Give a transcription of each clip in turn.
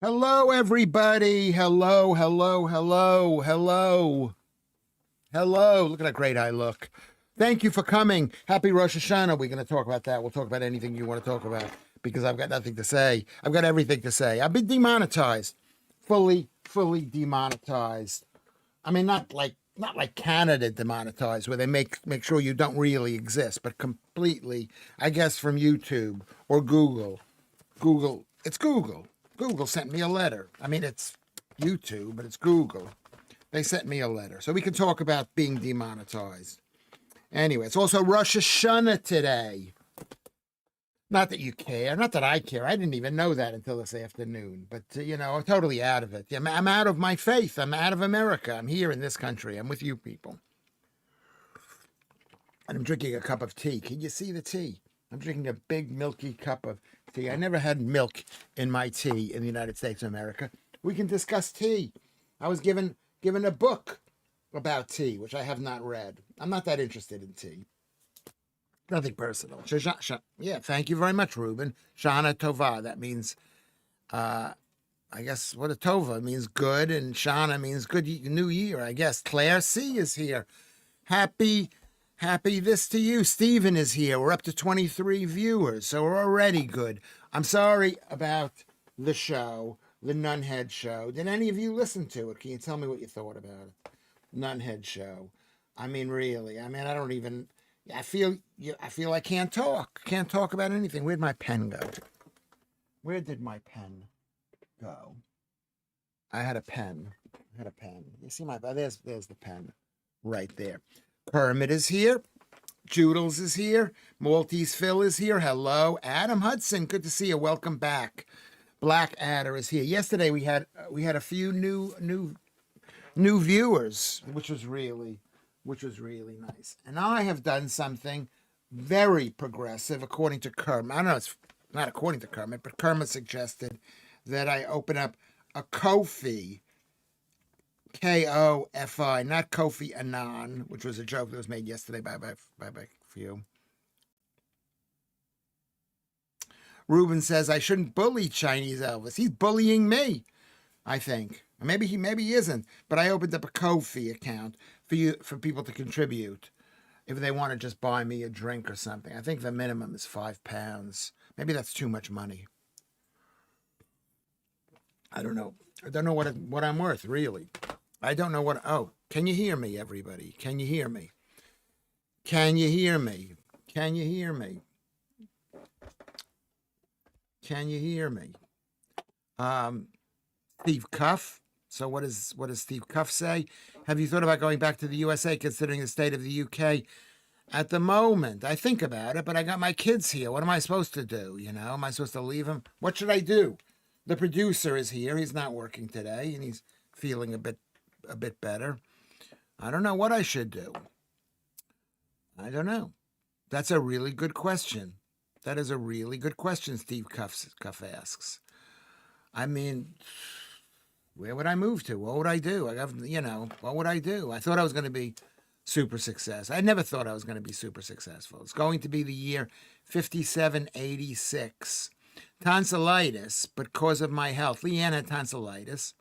Hello, everybody. Hello, hello, hello, hello, hello. Look at how great I look. Thank you for coming. Happy Rosh Hashanah. We're going to talk about that. We'll talk about anything you want to talk about because I've got nothing to say. I've got everything to say. I've been demonetized, fully demonetized. I mean, not like Canada demonetized, where they make sure you don't really exist, but completely, I guess, from YouTube or Google. It's Google. Google sent me a letter. I mean, it's YouTube, but it's Google. They sent me a letter. So we can talk about being demonetized. Anyway, it's also Rosh Hashanah today. Not that you care. Not that I care. I didn't even know that until this afternoon. But, I'm totally out of it. I'm out of my faith. I'm out of America. I'm here in this country. I'm with you people. And I'm drinking a cup of tea. Can you see the tea? I'm drinking a big milky cup of tea. I never had milk in my tea in the United States of America. We can discuss tea. I was given a book about tea, which I have not read. I'm not that interested in tea. Nothing personal. Yeah, thank you very much, Ruben. Shana Tova. That means, I guess, what a Tova means good, and Shana means good New Year, I guess. Claire C is here. Happy this to you. Stephen is here. We're up to 23 viewers, so we're already good. I'm sorry about the show, the Nunhead show. Did any of you listen to it? Can you tell me what you thought about it? Nunhead show. I mean, really. I mean, I don't even. I feel I can't talk. Can't talk about anything. Where'd my pen go? Where did my pen go? I had a pen. You see there's the pen right there. Kermit is here. Joodles is here. Maltese Phil is here. Hello. Adam Hudson, good to see you. Welcome back. Black Adder is here. Yesterday we had a few new viewers, which was really nice. And I have done something very progressive according to Kermit. I don't know, it's not according to Kermit, but Kermit suggested that I open up a Ko-fi. K-O-F-I, not Kofi Annan, which was a joke that was made yesterday by a few. Ruben says I shouldn't bully Chinese Elvis. He's bullying me, I think. Maybe he isn't. But I opened up a Ko-fi account for people to contribute if they want to just buy me a drink or something. I think the minimum is £5. Maybe that's too much money. I don't know. I don't know what I'm worth, really. I don't know what. Oh, can you hear me, everybody? Can you hear me? Can you hear me? Can you hear me? Can you hear me? Steve Cuff. So what does Steve Cuff say? Have you thought about going back to the USA, considering the state of the UK at the moment? I think about it, but I got my kids here. What am I supposed to do? Am I supposed to leave them? What should I do? The producer is here. He's not working today, and he's feeling a bit better. I don't know what I should do. I don't know. That's a really good question. That is a really good question, Steve Cuff asks. I mean, where would I move to? What would I do? What would I do? I thought I was going to be super successful. I never thought I was going to be super successful. It's going to be the year 5786. Tonsillitis, because of my health. Leanne had tonsillitis.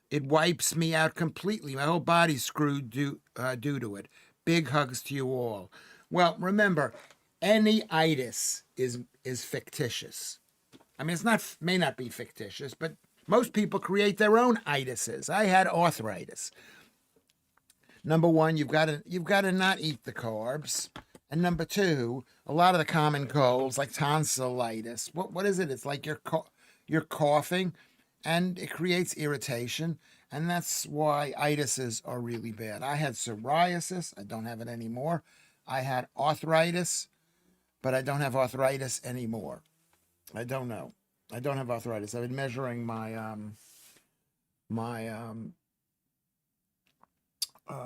It wipes me out completely. My whole body's screwed due to it. Big hugs to you all. Well, remember, any itis is fictitious. I mean, may not be fictitious, but most people create their own itises. I had arthritis. Number one, you've got to not eat the carbs. And number two, a lot of the common colds like tonsillitis. What is it? It's like you're coughing, and it creates irritation, and that's why itises are really bad. I had psoriasis. I don't have it anymore. I had arthritis, but I don't have arthritis anymore. I don't know. I don't have arthritis. I've been measuring my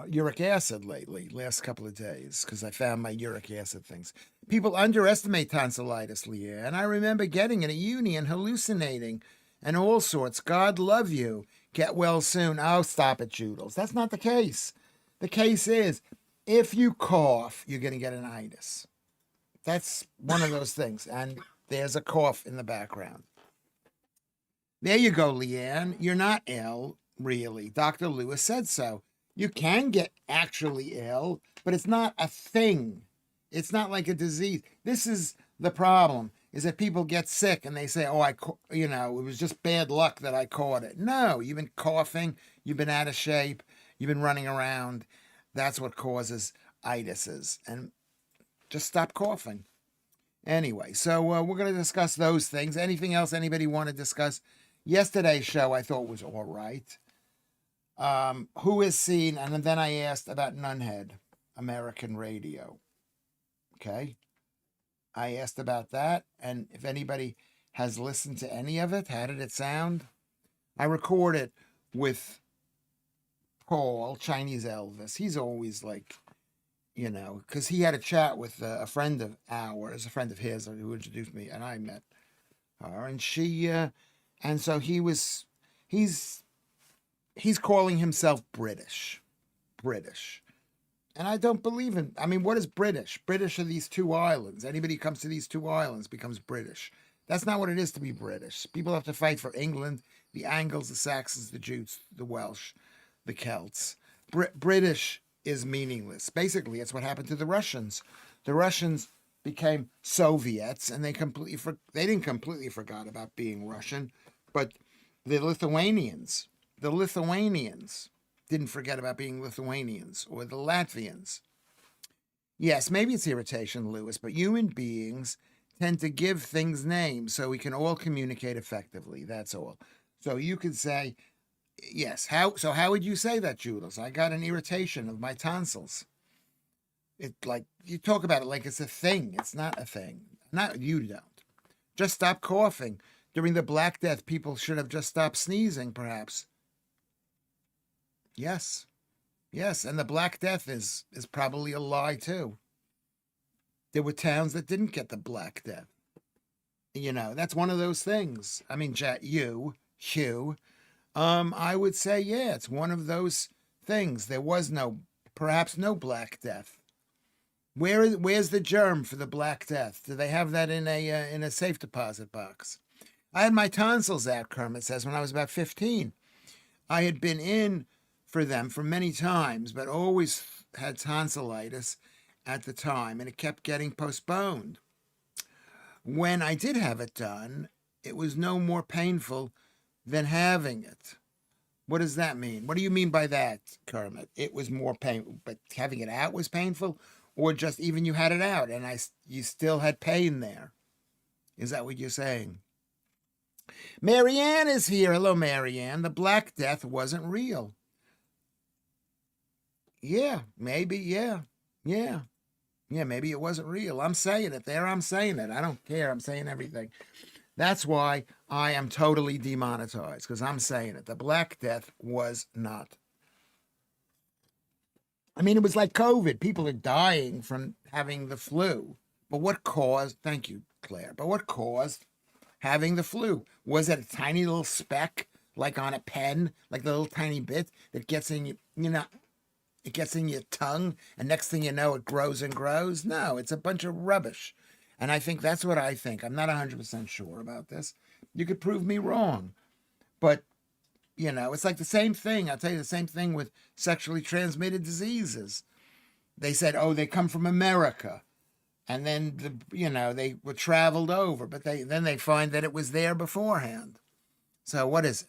uric acid lately, last couple of days, because I found my uric acid things. People underestimate tonsillitis, Leah, and I remember getting it at uni and hallucinating and all sorts. God love you. Get well soon. Oh, stop it, Joodles. That's not the case. The case is, if you cough, you're going to get an itis. That's one of those things. And there's a cough in the background. There you go, Leanne. You're not ill, really. Dr. Lewis said so. You can get actually ill, but it's not a thing. It's not like a disease. This is the problem, is that people get sick and they say, oh, it was just bad luck that I caught it. No, you've been coughing, you've been out of shape, you've been running around. That's what causes itises. And just stop coughing. Anyway, so we're going to discuss those things. Anything else anybody want to discuss? Yesterday's show I thought was all right. Who is seen? And then I asked about Nunhead, American radio. Okay. I asked about that. And if anybody has listened to any of it, how did it sound? I recorded with Paul, Chinese Elvis. He's always like, because he had a chat with a friend of ours, a friend of his who introduced me, and I met her. And and so he's calling himself British. And I don't believe in, I mean, what is British? British are these two islands. Anybody who comes to these two islands becomes British. That's not what it is to be British. People have to fight for England, the Angles, the Saxons, the Jutes, the Welsh, the Celts. British is meaningless. Basically, it's what happened to the Russians. The Russians became Soviets, and they didn't completely forgot about being Russian, but the Lithuanians didn't forget about being Lithuanians, or the Latvians. Yes, maybe it's irritation, Lewis, but human beings tend to give things names so we can all communicate effectively. That's all. So you could say, yes. How would you say that, Jules? I got an irritation of my tonsils. It like you talk about it like it's a thing. It's not a thing. Not you don't. Just stop coughing. During the Black Death, people should have just stopped sneezing, perhaps. Yes. Yes, and the Black Death is probably a lie too. There were towns that didn't get the Black Death. That's one of those things. I mean, Hugh. I would say, yeah, it's one of those things. There was perhaps no Black Death. Where's the germ for the Black Death? Do they have that in a safe deposit box? I had my tonsils out, Kermit says, when I was about 15. I had been in for them for many times, but always had tonsillitis at the time, and it kept getting postponed. When I did have it done, it was no more painful than having it. What does that mean? What do you mean by that, Kermit? It was more painful, but having it out was painful? Or just even you had it out and you still had pain there? Is that what you're saying? Marianne is here. Hello, Marianne. The Black Death wasn't real. Yeah, maybe, yeah. Yeah, maybe it wasn't real. I'm saying it there. I'm saying it. I don't care. I'm saying everything. That's why I am totally demonetized, because I'm saying it. The Black Death was not. I mean, it was like COVID. People are dying from having the flu. But what caused, thank you, Claire, but what caused having the flu? Was it a tiny little speck, like on a pen, like the little tiny bit that gets in it gets in your tongue, and next thing you know, it grows and grows? No, it's a bunch of rubbish. And I think that's what I think. I'm not 100% sure about this. You could prove me wrong. But, it's like the same thing. I'll tell you the same thing with sexually transmitted diseases. They said, oh, they come from America. And then, they were traveled over. But then they find that it was there beforehand. So what is it?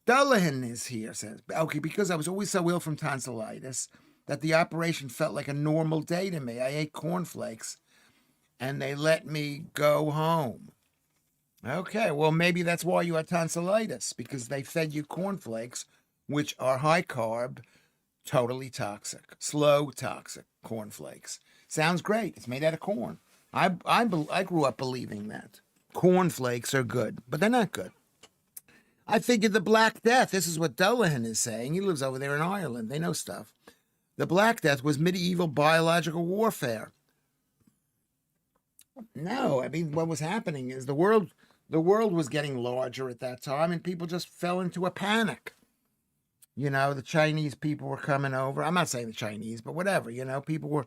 Dullahan is here, says, okay, because I was always so ill from tonsillitis that the operation felt like a normal day to me. I ate cornflakes and they let me go home. Okay, well, maybe that's why you had tonsillitis, because they fed you cornflakes, which are high carb, totally toxic, slow toxic cornflakes. Sounds great. It's made out of corn. I grew up believing that. Cornflakes are good, but they're not good. I figured the Black Death, this is what Dullahan is saying. He lives over there in Ireland. They know stuff. The Black Death was medieval biological warfare. No, I mean, what was happening is the world was getting larger at that time, and people just fell into a panic. The Chinese people were coming over. I'm not saying the Chinese, but whatever, people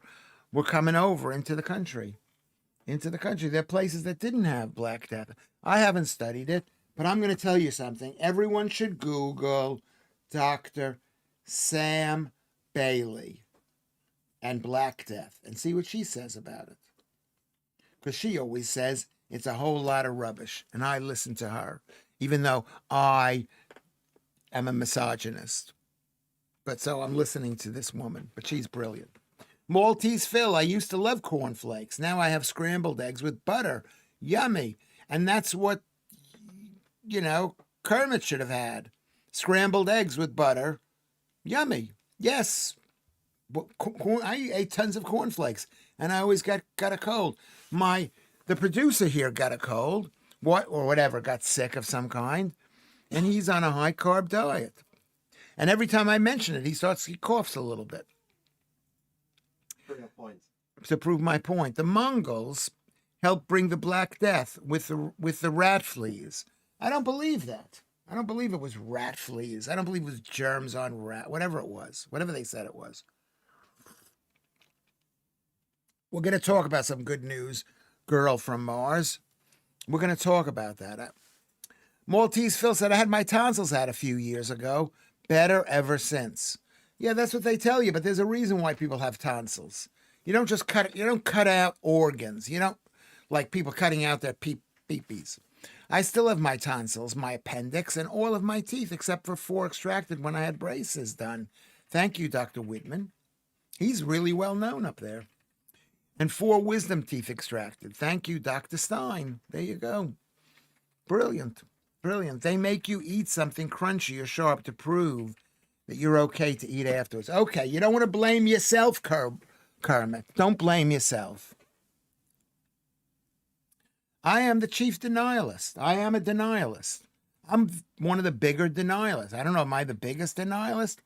were coming over into the country. There are places that didn't have Black Death. I haven't studied it, But I'm going to tell you something. Everyone should Google Dr. Sam Bailey and Black Death and see what she says about it. Because she always says it's a whole lot of rubbish. And I listen to her, even though I am a misogynist. But so I'm listening to this woman, but she's brilliant. Maltese Phil, I used to love cornflakes. Now I have scrambled eggs with butter. Yummy. And that's what, Kermit should have had. Scrambled eggs with butter. Yummy. Yes. I ate tons of cornflakes, and I always got a cold. The producer here got a cold, got sick of some kind, and he's on a high carb diet. And every time I mention it, he coughs a little bit. To prove my point, the Mongols helped bring the Black Death with the rat fleas. I don't believe that. I don't believe it was rat fleas. I don't believe it was germs on rat, whatever it was, whatever they said it was. We're going to talk about some good news, girl from Mars. We're going to talk about that. Maltese Phil said, I had my tonsils out a few years ago. Better ever since. Yeah, that's what they tell you, but there's a reason why people have tonsils. You don't just cut out organs. You don't like people cutting out their peepees. I still have my tonsils, my appendix, and all of my teeth except for 4 extracted when I had braces done. Thank you, Dr. Whitman. He's really well known up there. And 4 wisdom teeth extracted. Thank you, Dr. Stein. There you go. Brilliant. Brilliant. They make you eat something crunchy or sharp to prove that you're okay to eat afterwards. Okay, you don't want to blame yourself, Kermit. Don't blame yourself. I am the chief denialist. I am a denialist. I'm one of the bigger denialists. I don't know, am I the biggest denialist?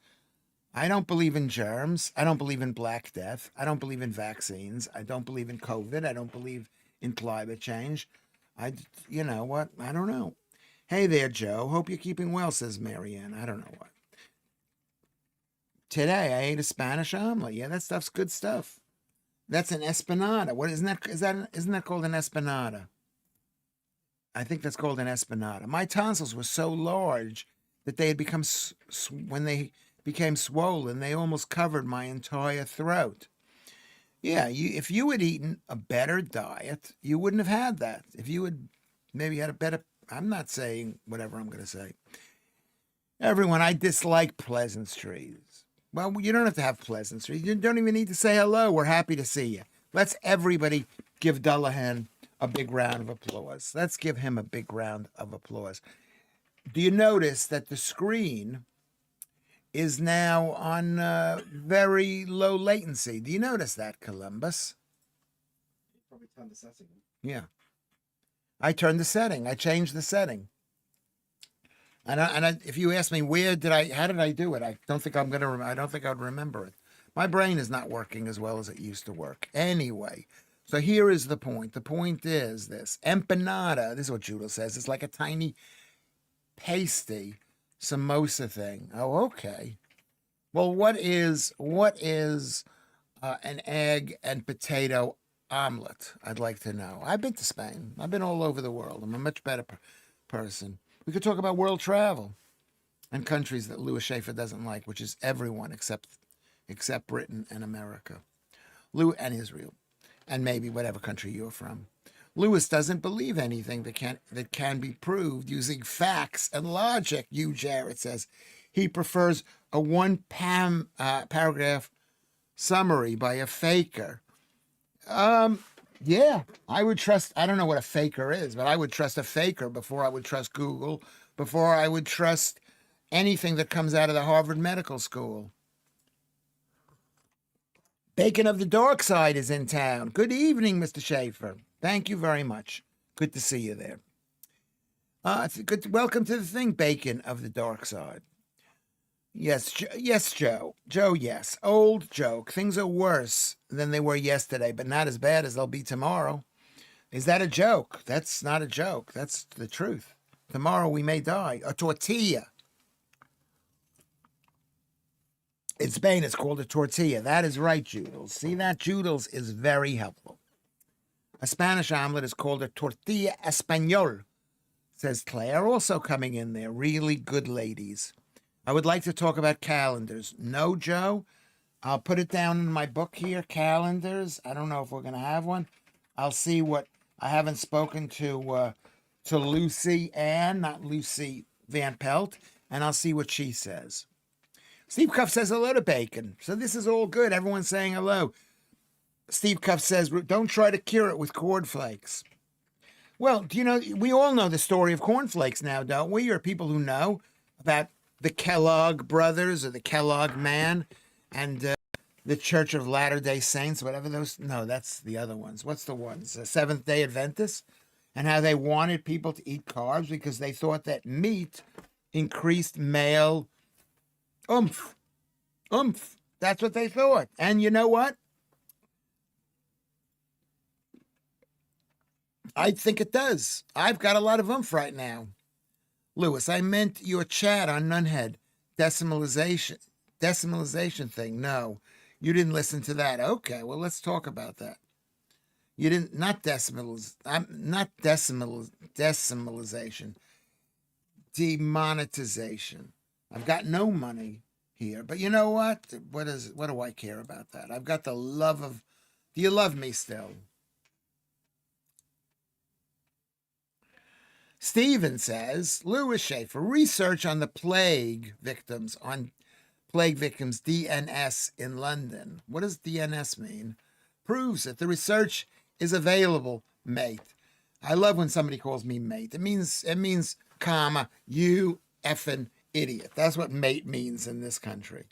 I don't believe in germs. I don't believe in Black Death. I don't believe in vaccines. I don't believe in COVID. I don't believe in climate change. You know what? I don't know. Hey there, Joe. Hope you're keeping well, says Marianne. I don't know what. Today I ate a Spanish omelet. Yeah, that stuff's good stuff. That's an empanada. What isn't that called an empanada? I think that's called an empanada. My tonsils were so large that they had become when they became swollen, they almost covered my entire throat. Yeah, if you had eaten a better diet, you wouldn't have had that. If you had maybe had a better, I'm not saying whatever I'm going to say. Everyone, I dislike pleasantries. Well, you don't have to have pleasantries. You don't even need to say hello. We're happy to see you. Let's everybody give Dullahan a big round of applause. Let's give him a big round of applause. Do you notice that the screen is now on very low latency? Do you notice that, Columbus? Probably turn the setting. Yeah. I turned the setting. I changed the setting. And if you ask me how did I do it? I don't think I don't think I'd remember it. My brain is not working as well as it used to work. Anyway, so here is the point. The point is this. Empanada, this is what Judah says. It's like a tiny pasty samosa thing. Oh, okay. Well, what is an egg and potato omelet? I'd like to know. I've been to Spain. I've been all over the world. I'm a much better person. We could talk about world travel and countries that Lewis Schaffer doesn't like, which is everyone except Britain and America, and Israel, and maybe whatever country you're from. Lewis doesn't believe anything that can be proved using facts and logic. Hugh Jarrett says he prefers a paragraph summary by a faker. Yeah, I would trust, I don't know what a faker is, but I would trust a faker before I would trust Google, before I would trust anything that comes out of the Harvard Medical School. Bacon of the Dark Side is in town. Good evening, Mr. Schaffer. Thank you very much. Good to see you there. Welcome to the thing, Bacon of the Dark Side. Yes, Joe. Joe, yes. Old joke. Things are worse than they were yesterday, but not as bad as they'll be tomorrow. Is that a joke? That's not a joke. That's the truth. Tomorrow we may die. A tortilla. In Spain, it's called a tortilla. That is right, Joodles. See that? Joodles is very helpful. A Spanish omelet is called a tortilla español. says Claire, also coming in there. Really good ladies. I would like to talk about calendars. No, Joe? I'll put it down in my book here, calendars. I don't know if we're going to have one. I'll see what I haven't spoken to Lucy Ann, not Lucy Van Pelt, and I'll see what she says. Steve Cuff says hello to Bacon. So this is all good. Everyone's saying hello. Steve Cuff says, don't try to cure it with cornflakes. Well, do you know, we all know the story of cornflakes now, don't we? Or people who know about the Kellogg brothers or the Kellogg man and the Church of Latter-day Saints, whatever those, no, that's the other ones. What's the ones? The Seventh-day Adventists, and how they wanted people to eat carbs because they thought that meat increased male oomph. That's what they thought. And you know what? I think it does. I've got a lot of oomph right now. Lewis, I meant your chat on Nunhead. Decimalization thing. No, you didn't listen to that. Okay, well, let's talk about that. You didn't, not decimalization. Demonetization. I've got no money here, but you know what? What do I care about that? I've got the love of, do you love me still? Stephen says, Lewis Schaffer, research on the plague victims DNS in London. What does DNS mean? Proves that the research is available, mate. I love when somebody calls me mate. It means comma, you effing idiot. That's what mate means in this country.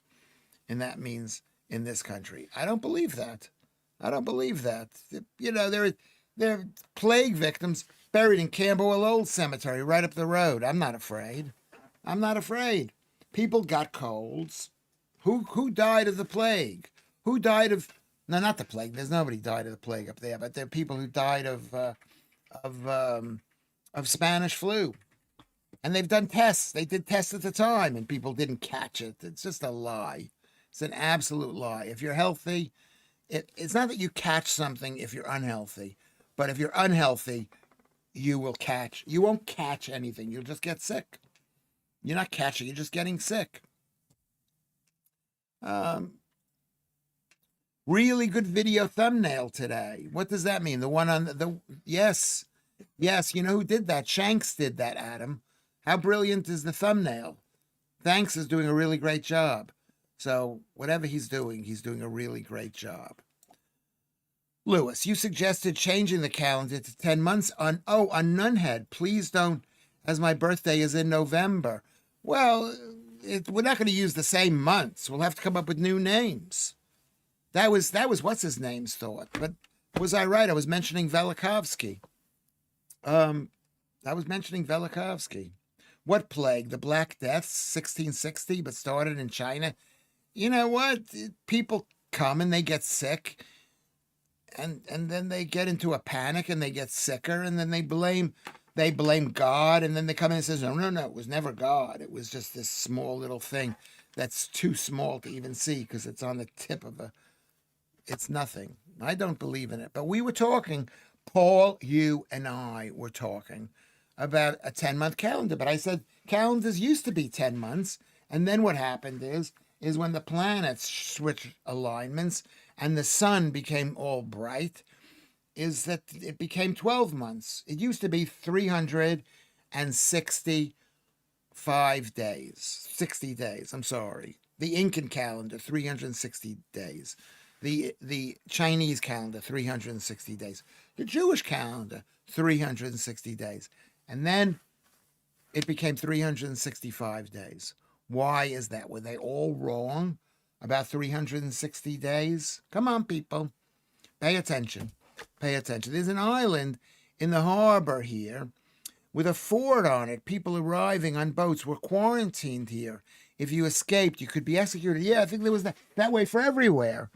And that means in this country. I don't believe that. You know, there are plague victims buried in Camberwell Old Cemetery right up the road. I'm not afraid. People got colds. Who died of the plague? Who died of, no, not the plague. There's nobody died of the plague up there, but there are people who died of Spanish flu. And they've done tests. They did tests at the time and people didn't catch it. It's just a lie. It's an absolute lie. If you're healthy, it's not that you catch something if you're unhealthy, but if you're unhealthy, you won't catch anything. You'll just get sick. You're not catching, you're just getting sick. Really good video thumbnail today. What does that mean? The one on the yes. You know who did that? Shanks did that, Adam. How brilliant is the thumbnail? Thanks is doing a really great job. So whatever he's doing a really great job. Lewis, you suggested changing the calendar to 10 months on Nunhead. Please don't, as my birthday is in November. Well, we're not going to use the same months. We'll have to come up with new names. That was what's his name's thought. But was I right? I was mentioning Velikovsky. What plague? The Black Deaths, 1660, but started in China. You know what? People come and they get sick. And then they get into a panic and they get sicker and then they blame God, and then they come in and says, no, it was never God. It was just this small little thing that's too small to even see because it's on the tip of it's nothing. I don't believe in it. But we were talking, Paul, you and I were talking about a 10-month calendar. But I said calendars used to be 10 months. And then what happened is when the planets switched alignments and the sun became all bright, is that it became 12 months. It used to be 365 days, 60 days, I'm sorry. The Incan calendar, 360 days. The Chinese calendar, 360 days. The Jewish calendar, 360 days. And then it became 365 days. Why is that? Were they all wrong about 360 days? Come on, people. Pay attention. There's an island in the harbor here with a fort on it. People arriving on boats were quarantined here. If you escaped, you could be executed. Yeah, I think there was that way for everywhere.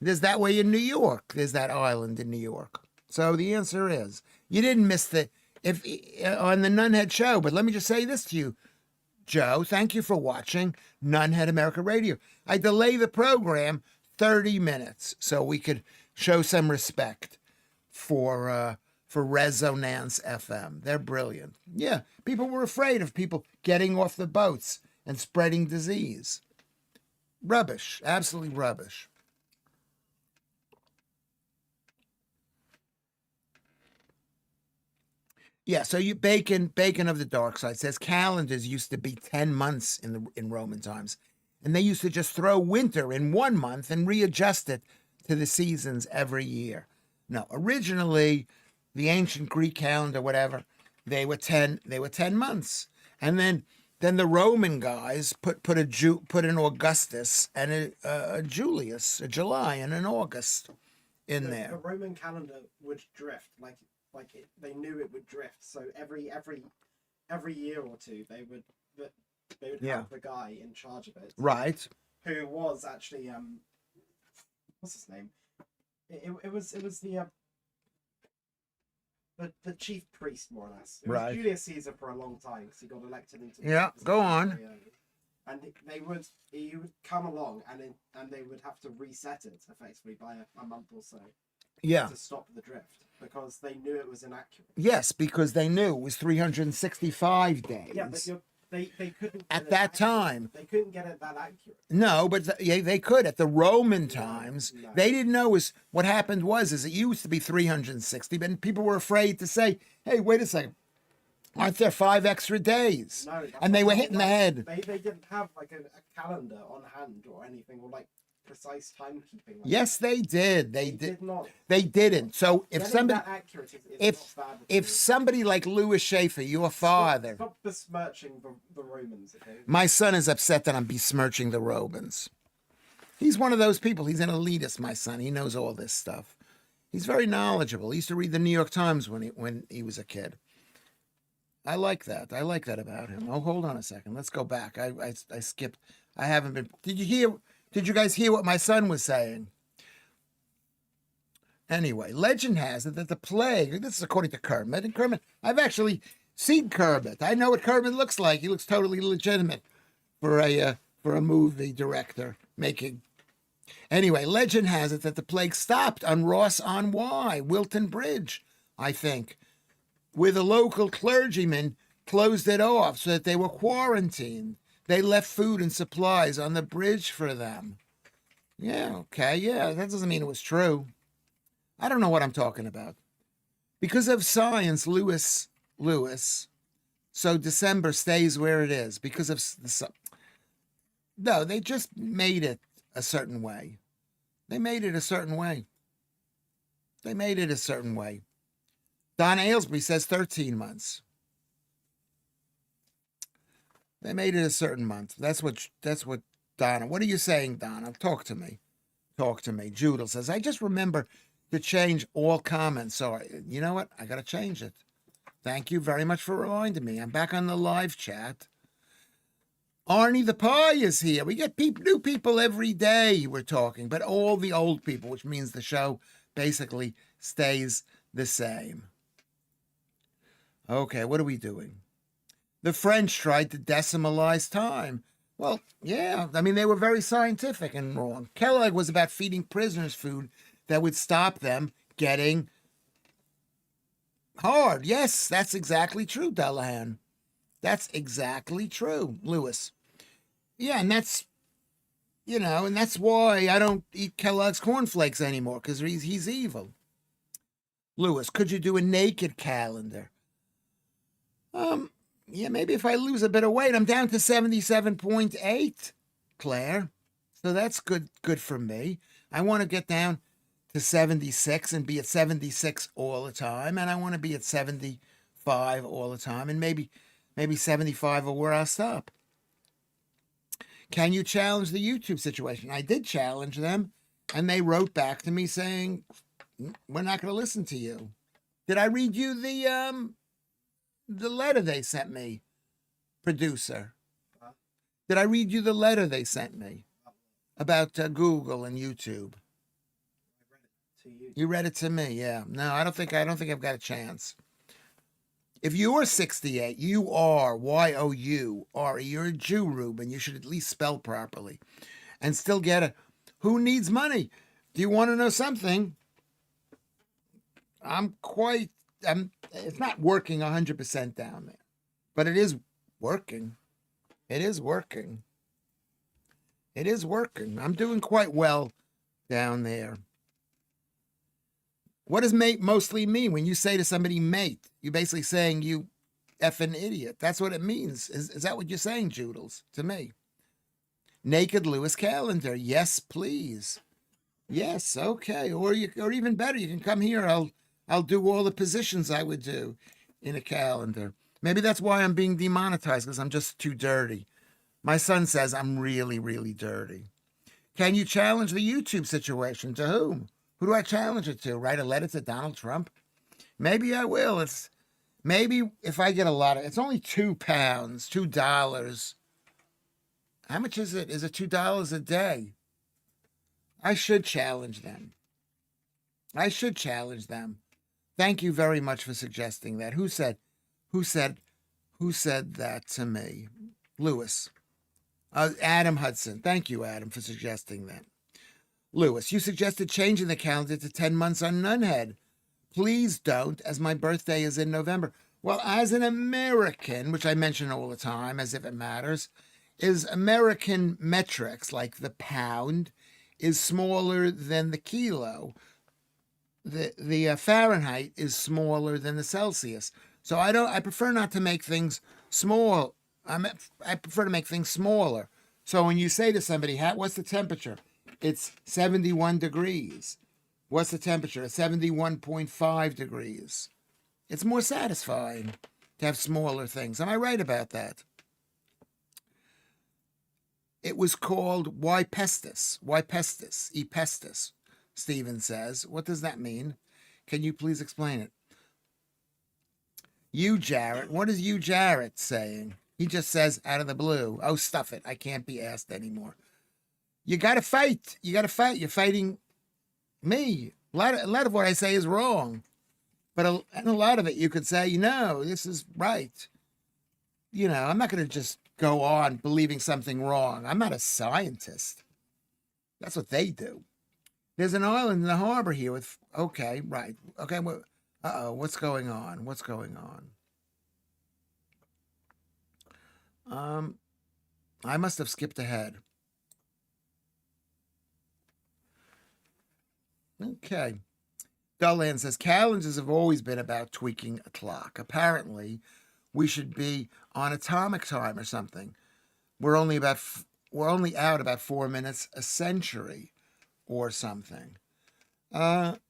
There's that way in New York. There's that island in New York. So the answer is, you didn't miss on the Nunhead show. But let me just say this to you, Joe. Thank you for watching Nunhead America Radio. I delay the program 30 minutes so we could show some respect for for Resonance FM. They're brilliant. Yeah, people were afraid of people getting off the boats and spreading disease. Rubbish, absolutely rubbish. Yeah, so you Bacon of the dark side says calendars used to be 10 months in Roman times. And they used to just throw winter in 1 month and readjust it to the seasons every year. No, originally the ancient Greek calendar, whatever, they were 10 months. And then the Roman guys put an Augustus and a Julius, a July and an August in there. The Roman calendar would drift, they knew it would drift. So every year or two, they would have the guy in charge of it, Right? who was actually what's his name? It was the chief priest, more or less. It was Right. Julius Caesar for a long time, because he got elected into the Yeah, position go on. very early. And he would come along, and they would have to reset it effectively by a month or so. Yeah. To stop the drift, because they knew it was inaccurate. Yes, because they knew it was 365 days. Yeah, but they couldn't at that time. They couldn't get it that accurate. No, but they could at the Roman times. No. They didn't know what happened was it used to be 360, but people were afraid to say, "Hey, wait a second, aren't there 5 extra days?" No, and they were hitting the head. They didn't have like a calendar on hand or anything, or like precise timekeeping. Yes, they did. They did not. They didn't. So if Getting somebody, that accurate is if not bad at if all. somebody like Lewis Schaffer, your father, Stop besmirching the Romans, okay? my son is upset that I'm besmirching the Romans. He's one of those people. He's an elitist, my son. He knows all this stuff. He's very knowledgeable. He used to read the New York Times when he was a kid. I like that. I like that about him. Oh, hold on a second. Let's go back. I skipped. I haven't been. Did you guys hear what my son was saying? Anyway, legend has it that the plague, this is according to Kermit, and Kermit, I've actually seen Kermit. I know what Kermit looks like. He looks totally legitimate for a movie director making. Anyway, legend has it that the plague stopped on Ross on Wye, Wilton Bridge, I think, where the local clergymen closed it off so that they were quarantined. They left food and supplies on the bridge for them. Yeah, okay, yeah, that doesn't mean it was true. I don't know what I'm talking about. Because of science, Lewis, so December stays where it is. Because of no, they just made it a certain way. They made it a certain way. Don Aylesbury says 13 months. They made it a certain month. That's what Donna. What are you saying, Donna? Talk to me. Judel says, I just remember to change all comments. So you know what? I got to change it. Thank you very much for reminding me. I'm back on the live chat. Arnie the Pie is here. We get new people every day we're talking, but all the old people, which means the show basically stays the same. Okay, what are we doing? The French tried to decimalize time. Well, yeah, I mean, they were very scientific and wrong. Kellogg was about feeding prisoners food that would stop them getting hard. Yes, that's exactly true, Dullahan. That's exactly true, Lewis. Yeah, and that's why I don't eat Kellogg's cornflakes anymore, because he's evil. Lewis, could you do a naked calendar? Yeah, maybe if I lose a bit of weight. I'm down to 77.8, Claire. So that's good for me. I want to get down to 76 and be at 76 all the time. And I want to be at 75 all the time. And maybe 75 or where I'll stop. Can you challenge the YouTube situation? I did challenge them. And they wrote back to me saying, we're not going to listen to you. Did I read you the letter they sent me, producer? Did I read you the letter they sent me about Google and YouTube? I read it to you. You read it to me, yeah. No, I don't think I've got a chance. If you're 68, you are Y-O-U-R-E. You're a Jew, Ruben. You should at least spell properly, and still get it. Who needs money? Do you want to know something? I'm quite it's not working 100% down there, but it is working. It is working. It is working. I'm doing quite well down there. What does mate mostly mean? When you say to somebody mate, you're basically saying you effing idiot. That's what it means. Is that what you're saying, Joodles, to me? Naked Lewis calendar. Yes, please. Yes, okay. Or even better, you can come here. I'll do all the positions I would do in a calendar. Maybe that's why I'm being demonetized, because I'm just too dirty. My son says I'm really, really dirty. Can you challenge the YouTube situation? To whom? Who do I challenge it to? Write a letter to Donald Trump? Maybe I will. Maybe if I get a lot of, it's only £2, $2. How much is it? Is it $2 a day? I should challenge them. I should challenge them. Thank you very much for suggesting that. Who said that to me? Lewis. Adam Hudson. Thank you, Adam, for suggesting that. Lewis, you suggested changing the calendar to 10 months on Nunhead. Please don't, as my birthday is in November. Well, as an American, which I mention all the time as if it matters, is American metrics, like the pound, is smaller than the kilo. The Fahrenheit is smaller than the Celsius. So I prefer not to make things small. I prefer to make things smaller. So when you say to somebody, what's the temperature? It's 71 degrees. What's the temperature? It's 71.5 degrees. It's more satisfying to have smaller things. Am I right about that? It was called Why pestis? Why pestis? E pestis, Stephen says. What does that mean? Can you please explain it? You, Jarrett. What is you, Jarrett, saying? He just says out of the blue, oh, stuff it. I can't be asked anymore. You got to fight. You got to fight. You're fighting me. A lot of what I say is wrong. But a lot of it you could say, this is right. I'm not going to just go on believing something wrong. I'm not a scientist. That's what they do. There's an island in the harbor here with, okay, right. Okay, what's going on? What's going on? I must have skipped ahead. Okay. Dulland says, calendars have always been about tweaking a clock. Apparently, we should be on atomic time or something. We're only out about 4 minutes a century or something. It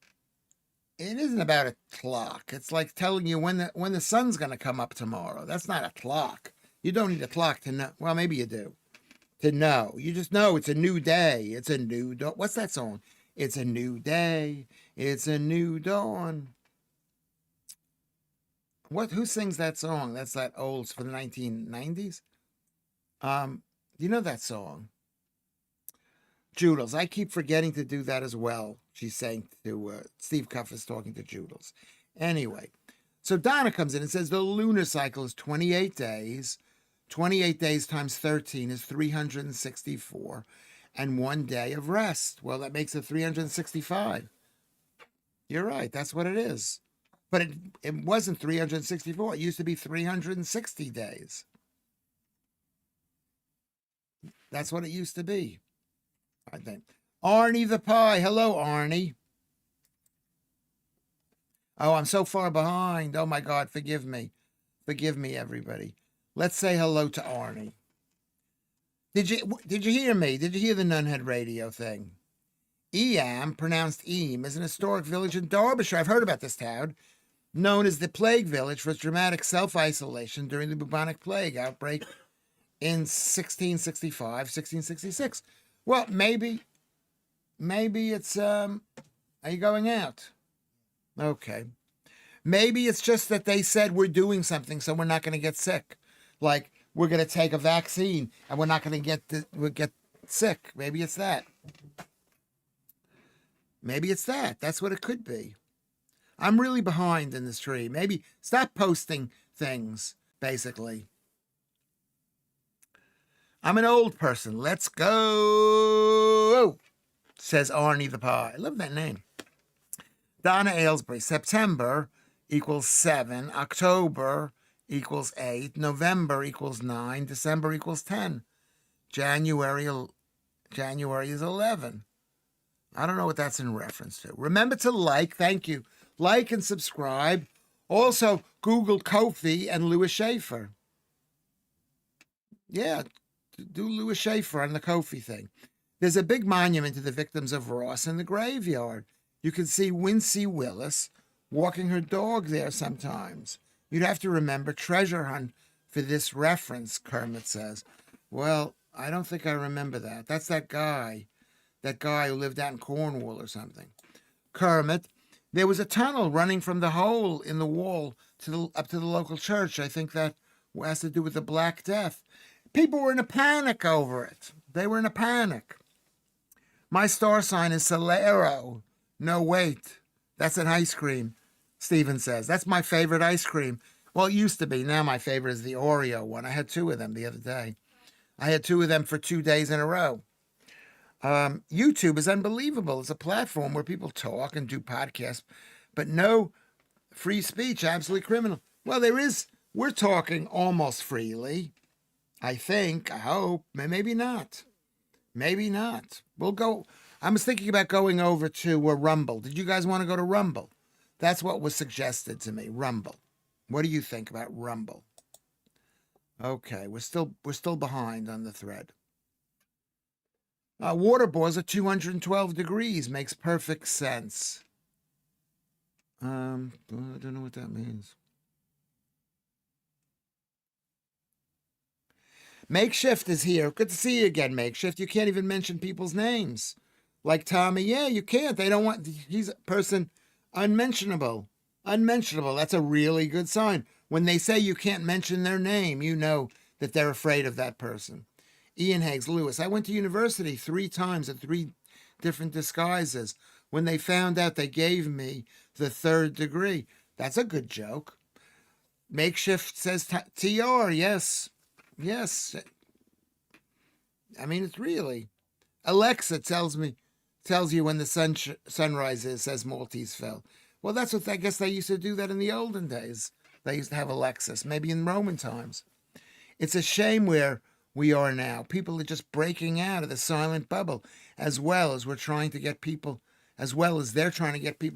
isn't about a clock. It's like telling you when the sun's going to come up tomorrow. That's not a clock. You don't need a clock to know. Well, maybe you do. To know. You just know it's a new day. It's a new dawn. What's that song? It's a new day. It's a new dawn. Who sings that song? That's that old for the 1990s. You know that song? Joodles. I keep forgetting to do that as well. She's saying to Steve Cuff is talking to Joodles. Anyway, so Donna comes in and says the lunar cycle is 28 days. 28 days times 13 is 364, and 1 day of rest. Well, that makes it 365. You're right. That's what it is. But it wasn't 364. It used to be 360 days. That's what it used to be. I think. Arnie the Pie. Hello, Arnie. Oh, I'm so far behind. Oh, my God. Forgive me. Forgive me, everybody. Let's say hello to Arnie. Did you hear me? Did you hear the Nunhead radio thing? Eam, pronounced Eam, is an historic village in Derbyshire. I've heard about this town. Known as the Plague Village for its dramatic self-isolation during the bubonic plague outbreak in 1665, 1666. Well, maybe it's, are you going out? Okay. Maybe it's just that they said we're doing something so we're not going to get sick. Like, we're going to take a vaccine and we're not going to get sick. Maybe it's that. Maybe it's that. That's what it could be. I'm really behind in this tree. Maybe stop posting things, basically. I'm an old person. Let's go, says Arnie the Pie. I love that name. Donna Aylesbury. September equals 7. October equals 8. November equals 9. December equals 10. January is 11. I don't know what that's in reference to. Remember to like. Thank you. Like and subscribe. Also, Google Kofi and Lewis Schaffer. Yeah, do Lewis Schaffer on the Kofi thing. There's a big monument to the victims of Ross in the graveyard. You can see Wincy Willis walking her dog there sometimes. You'd have to remember treasure hunt for this reference, Kermit says. Well, I don't think I remember that. That's that guy who lived out in Cornwall or something. Kermit, there was a tunnel running from the hole in the wall up to the local church. I think that has to do with the Black Death. People were in a panic over it. They were in a panic. My star sign is Solero. No, wait. That's an ice cream, Steven says. That's my favorite ice cream. Well, it used to be. Now my favorite is the Oreo one. I had 2 of them the other day. I had 2 of them for 2 days in a row. YouTube is unbelievable. It's a platform where people talk and do podcasts, but no free speech, absolutely criminal. Well, there is. We're talking almost freely. I think, I hope, maybe not. Maybe not. We'll go. I was thinking about going over to Rumble. Did you guys want to go to Rumble? That's what was suggested to me, Rumble. What do you think about Rumble? Okay, we're still behind on the thread. Water boils at 212 degrees. Makes perfect sense. I don't know what that means. Makeshift is here. Good to see you again, Makeshift. You can't even mention people's names. Like Tommy, yeah, you can't. They don't want, he's a person unmentionable. Unmentionable. That's a really good sign. When they say you can't mention their name, you know that they're afraid of that person. Ian Higgs, Lewis, I went to university 3 times in 3 different disguises. When they found out, they gave me the 3rd degree. That's a good joke. Makeshift says TR, yes. Yes. I mean, it's really. Alexa tells you when the sun rises, says Maltese Phil. Well, that's what I guess they used to do that in the olden days. They used to have Alexis, maybe in Roman times. It's a shame where we are now. People are just breaking out of the silent bubble, as well as they're trying to get people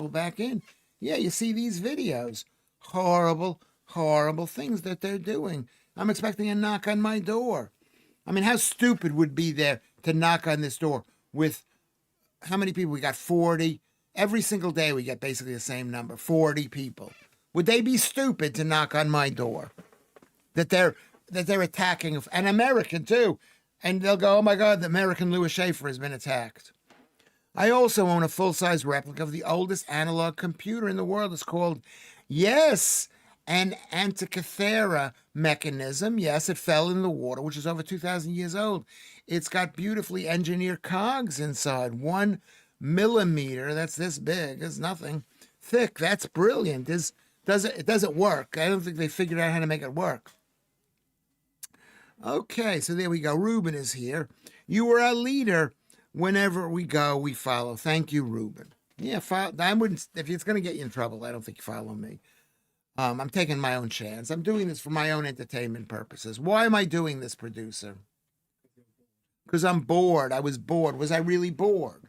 back in. Yeah, you see these videos. Horrible, horrible things that they're doing. I'm expecting a knock on my door. I mean, how stupid would be there to knock on this door with how many people? We got 40. Every single day we get basically the same number, 40 people. Would they be stupid to knock on my door? That they're attacking an American too. And they'll go, oh my God, the American Lewis Schaffer has been attacked. I also own a full-size replica of the oldest analog computer in the world. It's called, yes, an Antikythera mechanism. Yes, it fell in the water, which is over 2,000 years old. It's got beautifully engineered cogs inside. 1 millimeter, that's this big, it's nothing. Thick, that's brilliant. It doesn't work. I don't think they figured out how to make it work. Okay, so there we go. Ruben is here. You are our leader. Whenever we go, we follow. Thank you, Ruben. Yeah, I wouldn't. If it's going to get you in trouble, I don't think you follow me. I'm taking my own chance. I'm doing this for my own entertainment purposes. Why am I doing this, producer? Because I'm bored. I was bored. Was I really bored?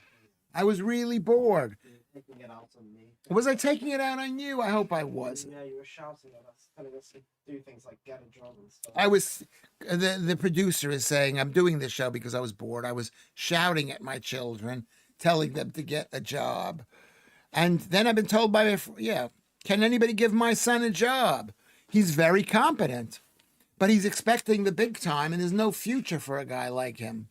I was really bored. Taking it out on me. Was I taking it out on you? I hope I wasn't. Yeah, you were shouting at us, telling us to do things like get a job and stuff. I was. The producer is saying I'm doing this show because I was bored. I was shouting at my children, telling them to get a job, and then I've been told by can anybody give my son a job? He's very competent, but he's expecting the big time, and there's no future for a guy like him.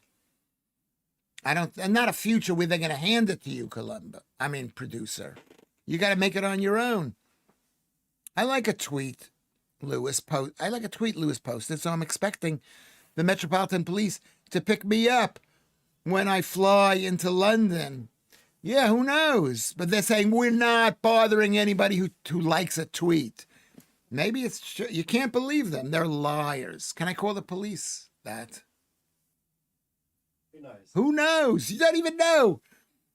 And not a future where they're going to hand it to you, producer. You got to make it on your own. I like a tweet Lewis posted, so I'm expecting the Metropolitan Police to pick me up when I fly into London. Yeah, who knows? But they're saying we're not bothering anybody who likes a tweet. Maybe it's you can't believe them. They're liars. Can I call the police that? Who knows? Who knows? You don't even know.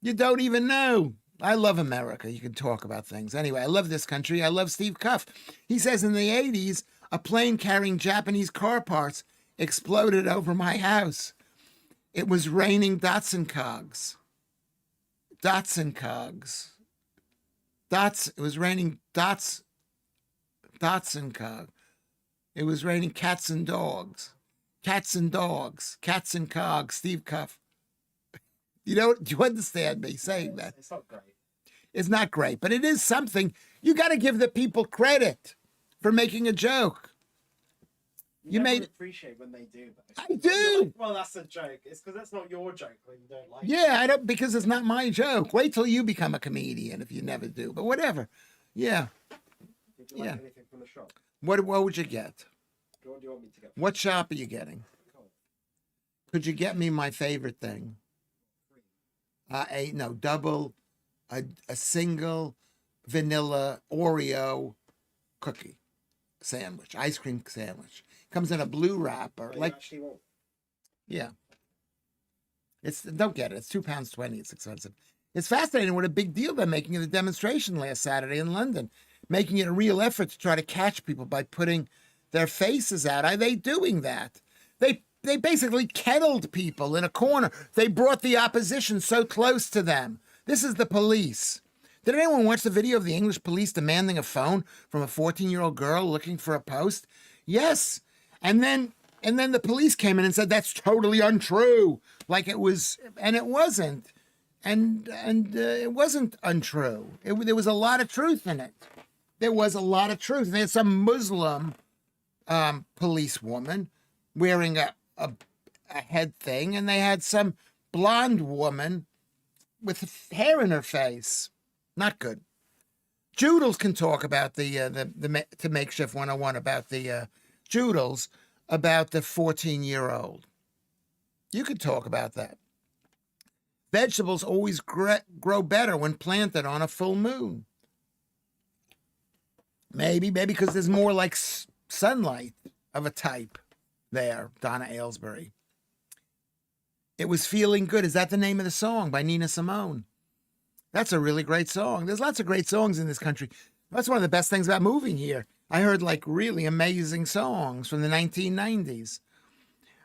You don't even know. I love America. You can talk about things. Anyway, I love this country. I love Steve Cuff. He says in the 80s, a plane carrying Japanese car parts exploded over my house. It was raining Datsun cogs. Datsun cogs. It was raining Datsun cog. It was raining cats and dogs. Cats and dogs. Cats and cogs. Steve Cuff. You know, do you understand me saying that? It's not great. It's not great, but it is something. You got to give the people credit for making a joke. You never made it. Appreciate when they do, though. I do. You're like, well, that's a joke. It's because that's not your joke when you don't like it. Yeah, I don't, because it's not my joke. Wait till you become a comedian if you never do. But whatever. Yeah. Did you like anything from the shop? What would you get? What do you want me to get? What shop are you getting? Could you get me my favorite thing? A single vanilla Oreo cookie sandwich, ice cream sandwich. Comes in a blue wrapper. Oh, like, you actually won't. Yeah. Don't get it. It's £2.20. It's expensive. It's fascinating what a big deal they're making of the demonstration last Saturday in London, making it a real effort to try to catch people by putting their faces out. Are they doing that? They basically kettled people in a corner. They brought the opposition so close to them. This is the police. Did anyone watch the video of the English police demanding a phone from a 14-year-old girl looking for a post? Yes. And then the police came in and said, that's totally untrue. Like it was, and it wasn't. And it wasn't untrue. There was a lot of truth in it. There was a lot of truth. There's some Muslim policewoman wearing a head thing, and they had some blonde woman with hair in her face. Not good. Joodles can talk about to Makeshift 101 about the Joodles, about the 14-year-old. You could talk about that. Vegetables always grow better when planted on a full moon. Maybe because there's more like sunlight of a type there, Donna Aylesbury. It was Feeling Good. Is that the name of the song by Nina Simone? That's a really great song. There's lots of great songs in this country. That's one of the best things about moving here. I heard like really amazing songs from the 1990s.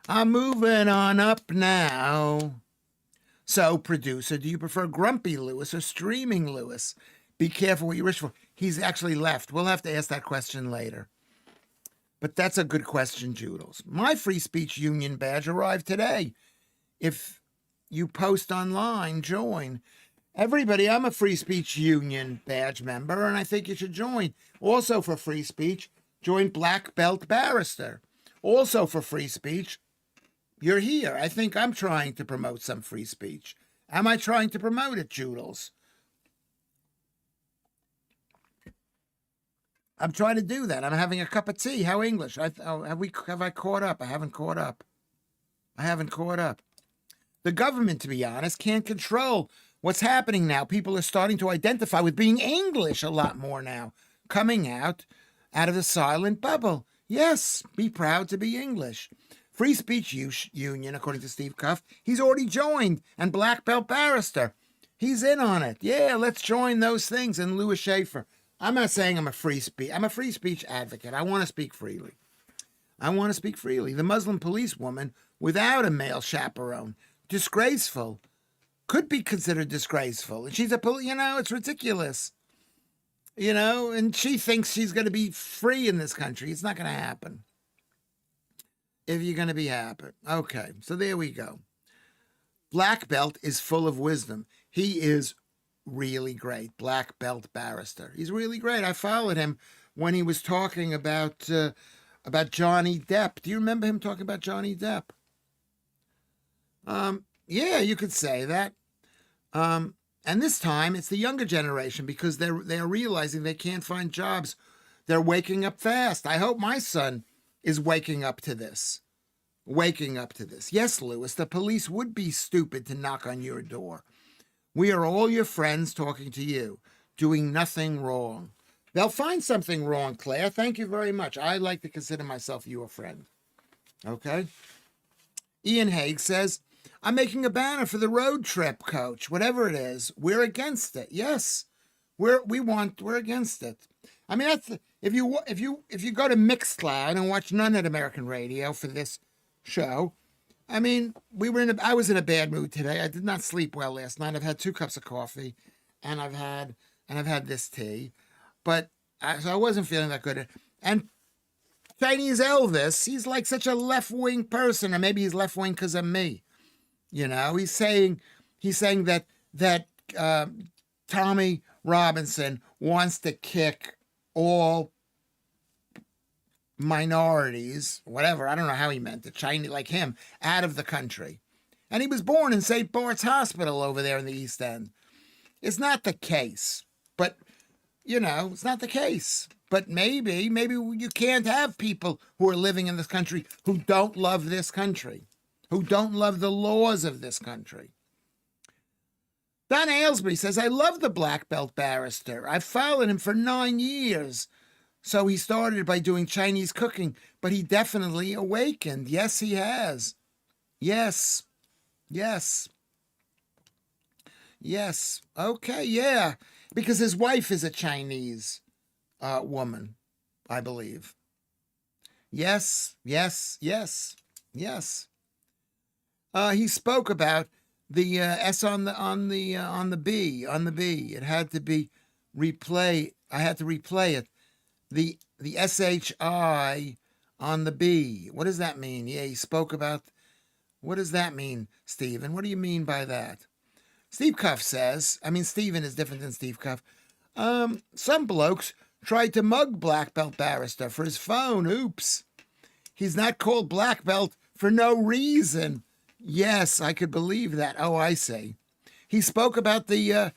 I'm moving on up now. So, producer, do you prefer grumpy Lewis or streaming Lewis? Be careful what you wish for. He's actually left. We'll have to ask that question later. But that's a good question, Joodles. My free speech union badge arrived today. If you post online, join. Everybody, I'm a free speech union badge member, and I think you should join. Also for free speech, join Black Belt Barrister. Also for free speech, you're here. I think I'm trying to promote some free speech. Am I trying to promote it, Joodles? I'm trying to do that. I'm having a cup of tea. How English? Have I caught up? I haven't caught up. The government, to be honest, can't control what's happening now. People are starting to identify with being English a lot more now, coming out of the silent bubble. Yes, be proud to be English. Free Speech Union, according to Steve Cuff, he's already joined, and Black Belt Barrister, he's in on it. Yeah, let's join those things. And Lewis Schaffer. I'm not saying I'm a free speech advocate. I want to speak freely. The Muslim policewoman without a male chaperone, disgraceful, could be considered disgraceful. And she's it's ridiculous. And she thinks she's going to be free in this country. It's not going to happen. If you're going to be happy. Okay, so there we go. Black Belt is full of wisdom. He is really great. Black Belt Barrister. He's really great. I followed him when he was talking about Johnny Depp. Do you remember him talking about Johnny Depp? Yeah, you could say that. And this time it's the younger generation because they're realizing they can't find jobs. They're waking up fast. I hope my son is waking up to this. Yes, Lewis, the police would be stupid to knock on your door. We are all your friends talking to you, doing nothing wrong. They'll find something wrong, Claire. Thank you very much. I like to consider myself your friend. Okay? Ian Haig says, I'm making a banner for the road trip, coach. Whatever it is, we're against it. Yes, we're against it. I mean, that's if you go to Mixcloud and watch None at American Radio for this show. I mean, I was in a bad mood today. I did not sleep well last night. I've had 2 cups of coffee, and I've had this tea, but so I wasn't feeling that good. And Chinese Elvis, he's like such a left wing person, or maybe he's left wing because of me. You know, he's saying that Tommy Robinson wants to kick all minorities, whatever. I don't know how he meant it, Chinese like him, out of the country. And he was born in St. Bart's Hospital over there in the East End. It's not the case, but it's not the case. But maybe you can't have people who are living in this country who don't love this country, who don't love the laws of this country. Don Aylesbury says, I love the black belt barrister. I've followed him for 9 years. So he started by doing Chinese cooking, but he definitely awakened. Yes, he has. Yes. Okay, yeah. Because his wife is a Chinese woman, I believe. Yes. He spoke about the S on the B. It had to be replay. I had to replay it. The SHI on the B. What does that mean? Yeah, he spoke about. What does that mean, Stephen? What do you mean by that? Steve Cuff says. I mean, Stephen is different than Steve Cuff. Some blokes tried to mug black belt barrister for his phone. Oops. He's not called black belt for no reason. Yes, I could believe that. Oh, I see. He spoke about the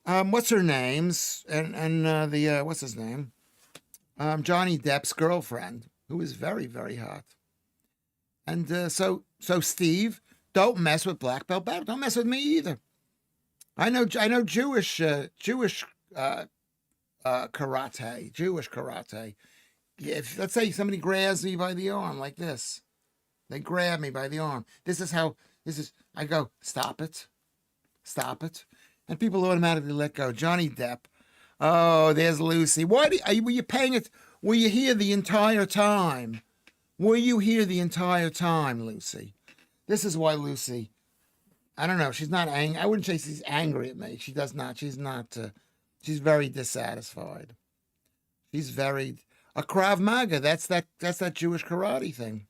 what's her name's and the what's his name? Johnny Depp's girlfriend, who is very, very hot. And so Steve, don't mess with black belt battle. Don't mess with me either. I know Jewish karate. If let's say somebody grabs me by the arm like this, they grab me by the arm. I go, stop it, and people automatically let go. Johnny Depp. Oh, there's Lucy. Were you paying it? Were you here the entire time? Lucy? This is why Lucy. I don't know. She's not angry. I wouldn't say she's angry at me. She does not. She's not. She's very dissatisfied. She's very a Krav Maga. That's that Jewish karate thing.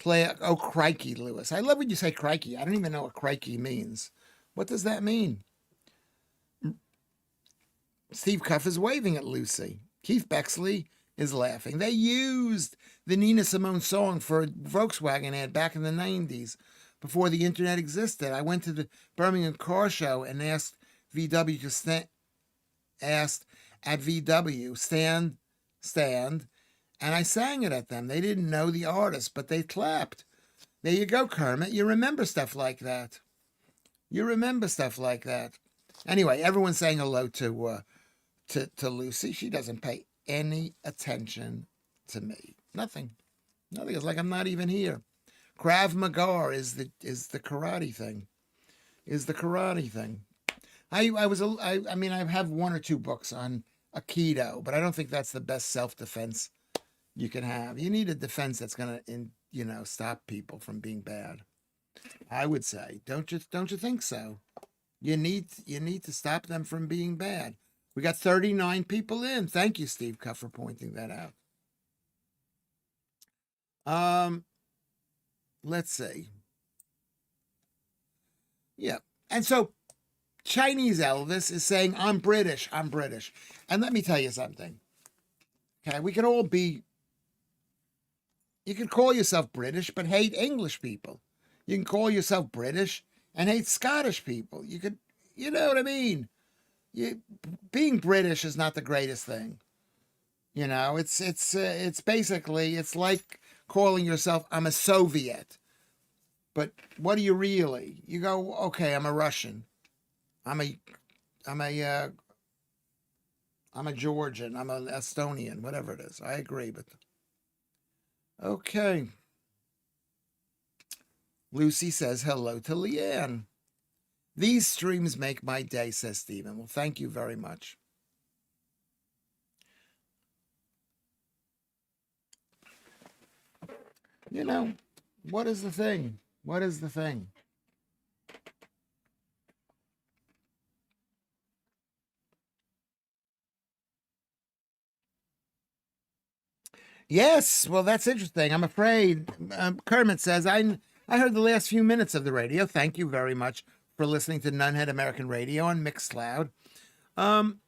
Oh, crikey, Lewis. I love when you say crikey. I don't even know what crikey means. What does that mean? Steve Cuff is waving at Lucy. Keith Bexley is laughing. They used the Nina Simone song for a Volkswagen ad back in the 90s before the internet existed. I went to the Birmingham Car Show and asked VW to stand, and I sang it at them. They didn't know the artist, but they clapped. There you go, Kermit. You remember stuff like that. Anyway, everyone's saying hello to Lucy. She doesn't pay any attention to me. Nothing. It's like I'm not even here. Krav Maga is the karate thing. I mean, I have 1 or 2 books on Aikido, but I don't think that's the best self-defense you can have. You need a defense that's going to, stop people from being bad. I would say, don't you think so? You need to stop them from being bad. We got 39 people in. Thank you, Steve Cuff, for pointing that out. Let's see. Yeah. And so Chinese Elvis is saying, I'm British. And let me tell you something. Okay, we can all be, you can call yourself British, but hate English people. You can call yourself British and hate Scottish people. You could, you know what I mean? Being British is not the greatest thing. It's basically, it's like calling yourself, I'm a Soviet. But what are you really? You go, okay, I'm a Russian. I'm a Georgian. I'm an Estonian, whatever it is. I agree, but okay. Lucy says hello to Leanne. These streams make my day, says Stephen. Well, thank you very much. You know, what is the thing? What is the thing? Yes, well, that's interesting. I'm afraid. Kermit says, I heard the last few minutes of the radio. Thank you very much for listening to Nunhead American Radio on Mixcloud. And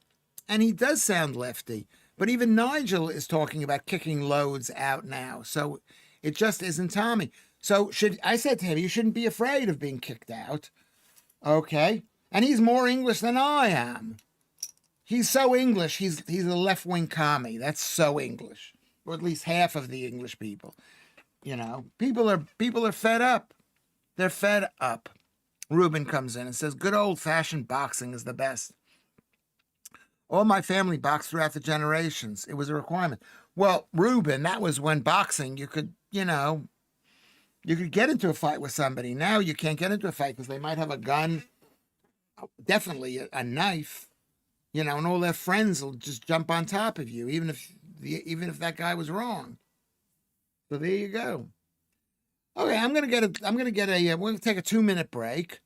he does sound lefty, but even Nigel is talking about kicking loads out now. So it just isn't Tommy. So I said to him, you shouldn't be afraid of being kicked out. Okay. And he's more English than I am. He's so English. He's a left-wing commie. That's so English. Or at least half of the English people. You know, people are fed up. They're fed up. Ruben comes in and says, good old-fashioned boxing is the best. All my family boxed throughout the generations. It was a requirement. Well, Ruben, that was when boxing, you could get into a fight with somebody. Now you can't get into a fight because they might have a gun, definitely a knife, and all their friends will just jump on top of you, even if that guy was wrong. So there you go. Okay, we're gonna take a 2-minute break.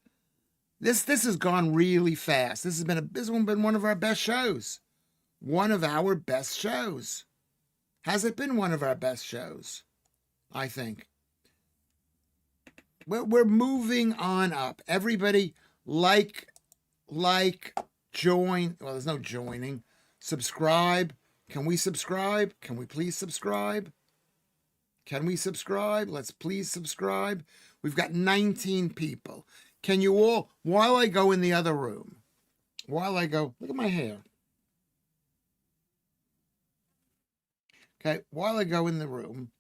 This has gone really fast. This has been one of our best shows. One of our best shows. Has it been one of our best shows? I think. We're moving on up. Everybody like, join. Well, there's no joining. Subscribe. Can we subscribe? Can we please subscribe? Can we subscribe? Let's please subscribe. We've got 19 people. Can you all, while I go in the other room, look at my hair. Okay, while I go in the room,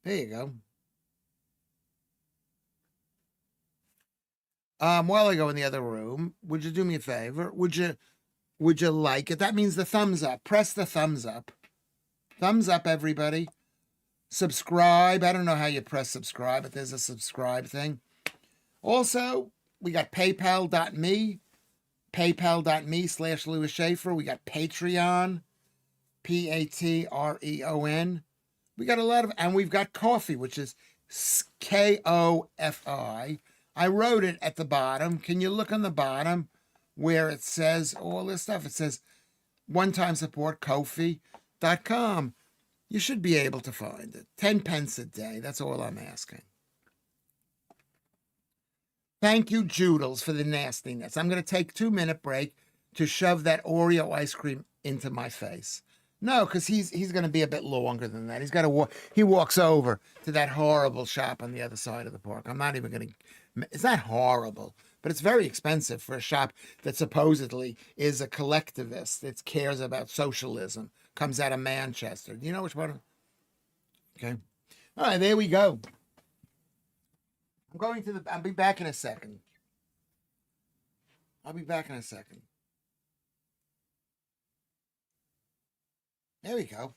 there you go. While I go in the other room, would you do me a favor? Would you like it? That means the thumbs up. Press the thumbs up. Thumbs up, everybody. Subscribe. I don't know how you press subscribe, but there's a subscribe thing. Also, we got paypal.me/Lewis Schaffer. We got Patreon, Patreon. We got a lot of, and we've got Coffee, which is Kofi. I wrote it at the bottom. Can you look on the bottom where it says all this stuff? It says one-time support, Kofi.com. You should be able to find it. 10 pence a day. That's all I'm asking. Thank you, Joodles, for the nastiness. I'm going to take a 2-minute break to shove that Oreo ice cream into my face. No, because he's going to be a bit longer than that. He's got to walk. He walks over to that horrible shop on the other side of the park. I'm not even going to. It's not horrible, but it's very expensive for a shop that supposedly is a collectivist. It cares about socialism. Comes out of Manchester. Do you know which one? Okay. All right, there we go. I'll be back in a second. There we go.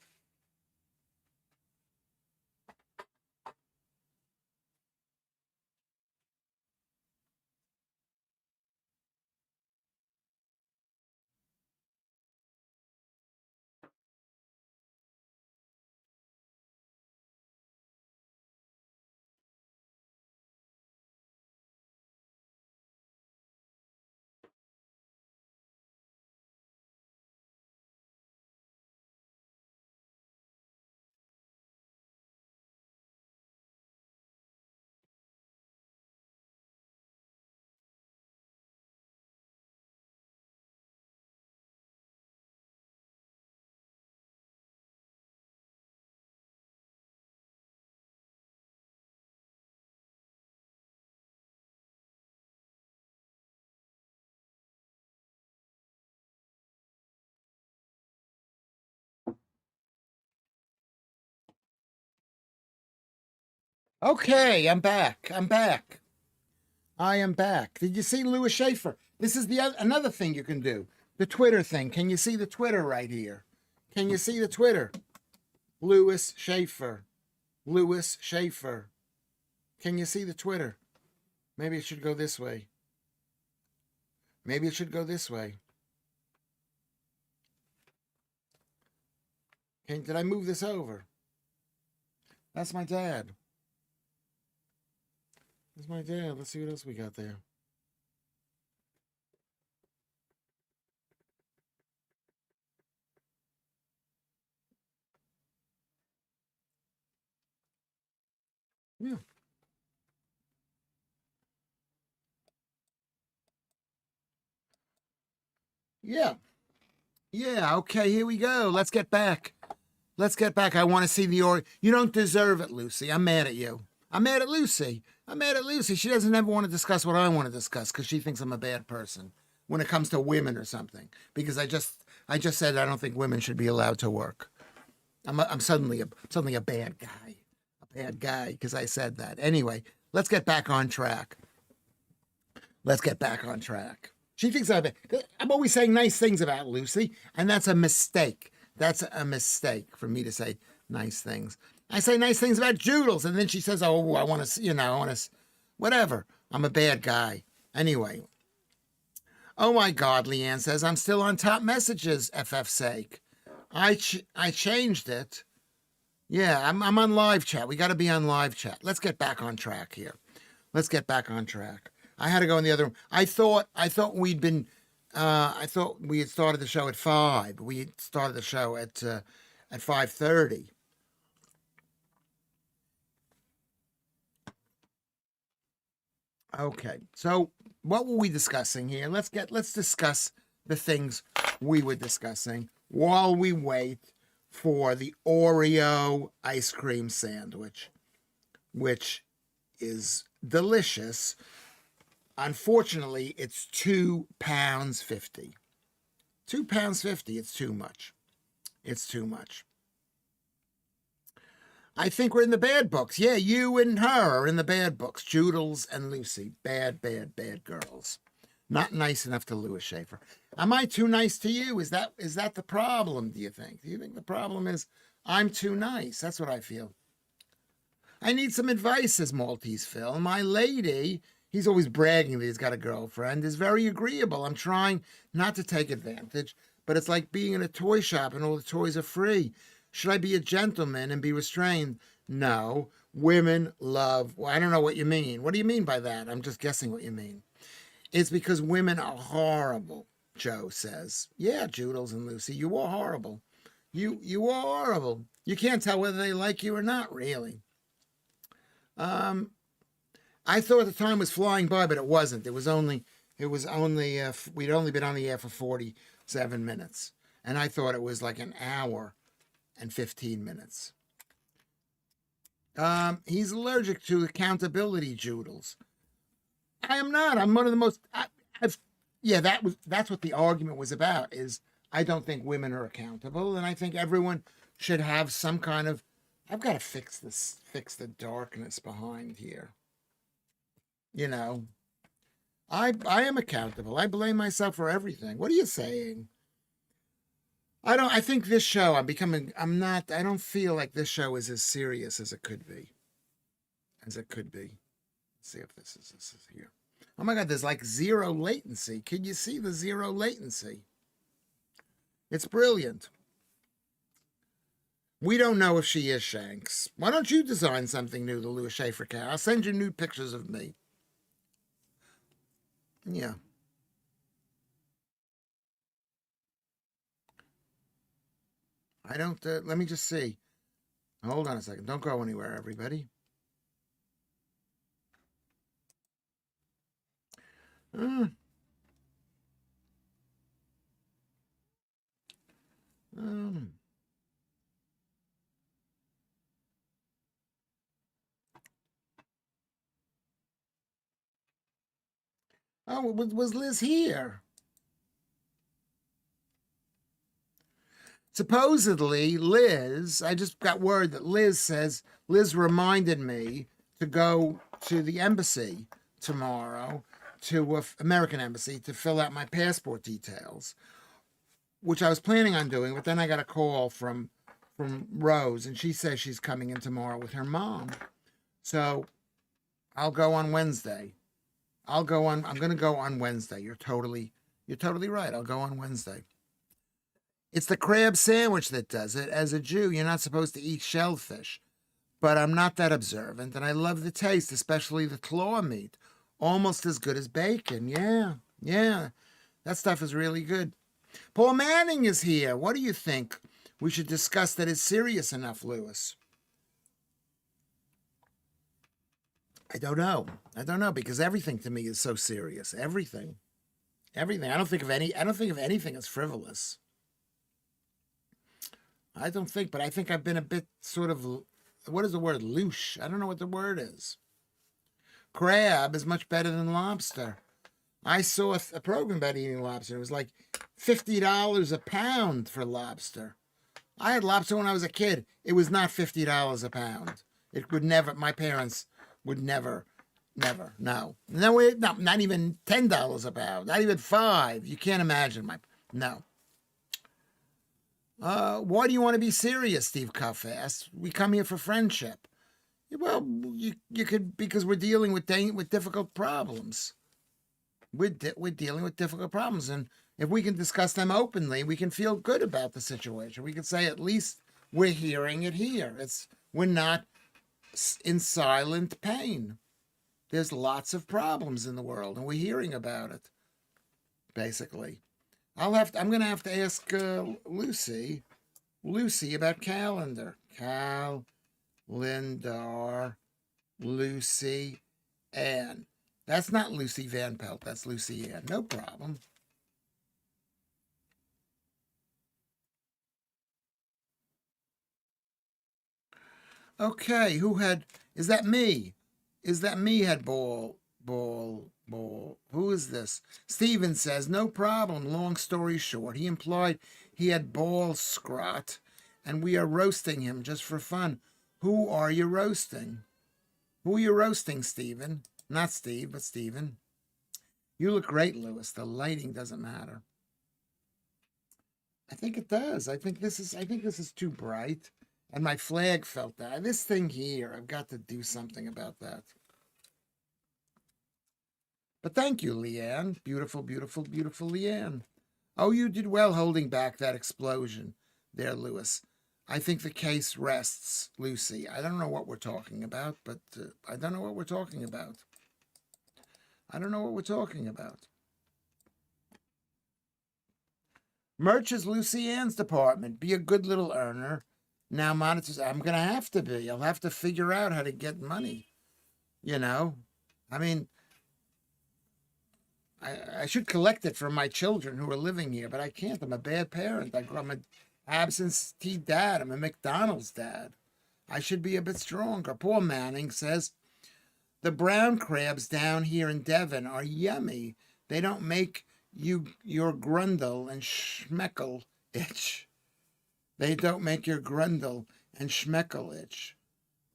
Okay, I'm back. I am back. Did you see Lewis Schaffer? This is another thing you can do. The Twitter thing. Can you see the Twitter right here? Can you see the Twitter? Lewis Schaffer. Can you see the Twitter? Maybe it should go this way. Maybe it should go this way. Did I move this over? That's my dad. That's my dad. Let's see what else we got there. Yeah. Yeah. Yeah. Okay, here we go. Let's get back. Let's get back. I want to see the You don't deserve it, Lucy. I'm mad at you. I'm mad at Lucy. I'm mad at Lucy. She doesn't ever want to discuss what I want to discuss because she thinks I'm a bad person when it comes to women or something. Because I just said I don't think women should be allowed to work. I'm suddenly a bad guy. A bad guy because I said that. Anyway, let's get back on track. Let's get back on track. She thinks I'm always saying nice things about Lucy, and that's a mistake. That's a mistake for me to say nice things. I say nice things about Joodles, and then she says, oh, I want to, I want to, whatever. I'm a bad guy. Anyway. Oh, my God, Leanne says, I'm still on top messages, FF's sake. I changed it. Yeah, I'm on live chat. We got to be on live chat. Let's get back on track here. Let's get back on track. I had to go in the other room. I thought we'd been... I thought we had started the show at 5. We had started the show at 5:30. Okay, so what were we discussing here? Let's discuss the things we were discussing while we wait for the Oreo ice cream sandwich, which is delicious. Unfortunately, it's £2.50. £2.50. It's too much. It's too much. I think we're in the bad books. Yeah, you and her are in the bad books. Joodles and Lucy. Bad, bad, bad girls. Not nice enough to Lewis Schaffer. Am I too nice to you? Is that the problem, do you think? Do you think the problem is I'm too nice? That's what I feel. I need some advice, says Maltese Phil. My lady... He's always bragging that he's got a girlfriend, is very agreeable. I'm trying not to take advantage, but it's like being in a toy shop and all the toys are free. Should I be a gentleman and be restrained? No. Women love... Well, I don't know what you mean. What do you mean by that? I'm just guessing what you mean. It's because women are horrible, Joe says. Yeah, Joodles and Lucy, you are horrible. You are horrible. You can't tell whether they like you or not, really. I thought the time was flying by, but it wasn't. We'd only been on the air for 47 minutes. And I thought it was like an hour and 15 minutes. He's allergic to accountability, Joodles. I am not. I'm one of the most, that's what the argument was about, is I don't think women are accountable. And I think everyone should have some kind of, I've got to fix the darkness behind here. I am accountable. I blame myself for everything. What are you saying? I think this show, I don't feel like this show is as serious as it could be. Let's see if this is here. Oh my God, there's like zero latency. Can you see the zero latency? It's brilliant. We don't know if she is Shanks. Why don't you design something new, the Lewis Schaffer cat? I'll send you nude pictures of me. Yeah. I don't, let me just see. Hold on a second. Don't go anywhere, everybody. Oh, was Liz here? Supposedly, Liz, I just got word that Liz reminded me to go to the embassy tomorrow, to American Embassy, to fill out my passport details, which I was planning on doing, but then I got a call from Rose, and she says she's coming in tomorrow with her mom. So I'll go on Wednesday. I'm going to go on Wednesday. You're totally right. I'll go on Wednesday. It's the crab sandwich that does it. As a Jew, you're not supposed to eat shellfish, but I'm not that observant, and I love the taste, especially the claw meat. Almost as good as bacon. Yeah, yeah. That stuff is really good. Paul Manning is here. What do you think? We should discuss that. Is serious enough, Lewis? I don't know. I don't know, because everything to me is so serious. Everything. Everything. I don't think of anything as frivolous. I don't think, but I think I've been a bit sort of, what is the word? Louche. I don't know what the word is. Crab is much better than lobster. I saw a program about eating lobster. It was like $50 a pound for lobster. I had lobster when I was a kid. It was not $50 a pound. It would never, my parents would never, no. No, not even $10 a pound. Not even $5. You can't imagine no. Why do you want to be serious? Steve Cuff asked. We come here for friendship. Well, you could, because we're dealing with difficult problems. We're dealing with difficult problems, and if we can discuss them openly, we can feel good about the situation. We can say at least we're hearing it here. We're not in silent pain. There's lots of problems in the world, and we're hearing about it. Basically, I'm going to have to ask Lucy about calendar. Calendar, Lucy Ann. That's not Lucy Van Pelt. That's Lucy Ann. No problem. Okay, is that me? Is that me had ball? Who is this? Steven says, no problem. Long story short, he implied he had ball scrot, and we are roasting him just for fun. Who are you roasting? Who are you roasting, Steven? Not Steve, but Steven. You look great, Lewis. The lighting doesn't matter. I think it does. I think this is too bright. And my flag felt that. This thing here, I've got to do something about that. But thank you, Leanne. Beautiful, beautiful, beautiful Leanne. Oh, you did well holding back that explosion there, Lewis. I think the case rests, Lucy. I don't know what we're talking about, but I don't know what we're talking about. I don't know what we're talking about. Merch is Lucy Ann's department. Be a good little earner. Now monitors. I'm going to have to be. I'll have to figure out how to get money. You know? I mean, I should collect it from my children who are living here, but I can't. I'm a bad parent. I'm an absentee dad. I'm a McDonald's dad. I should be a bit stronger. Paul Manning says, the brown crabs down here in Devon are yummy. They don't make your grundle and schmeckle itch. They don't make your grundle and schmeckle itch.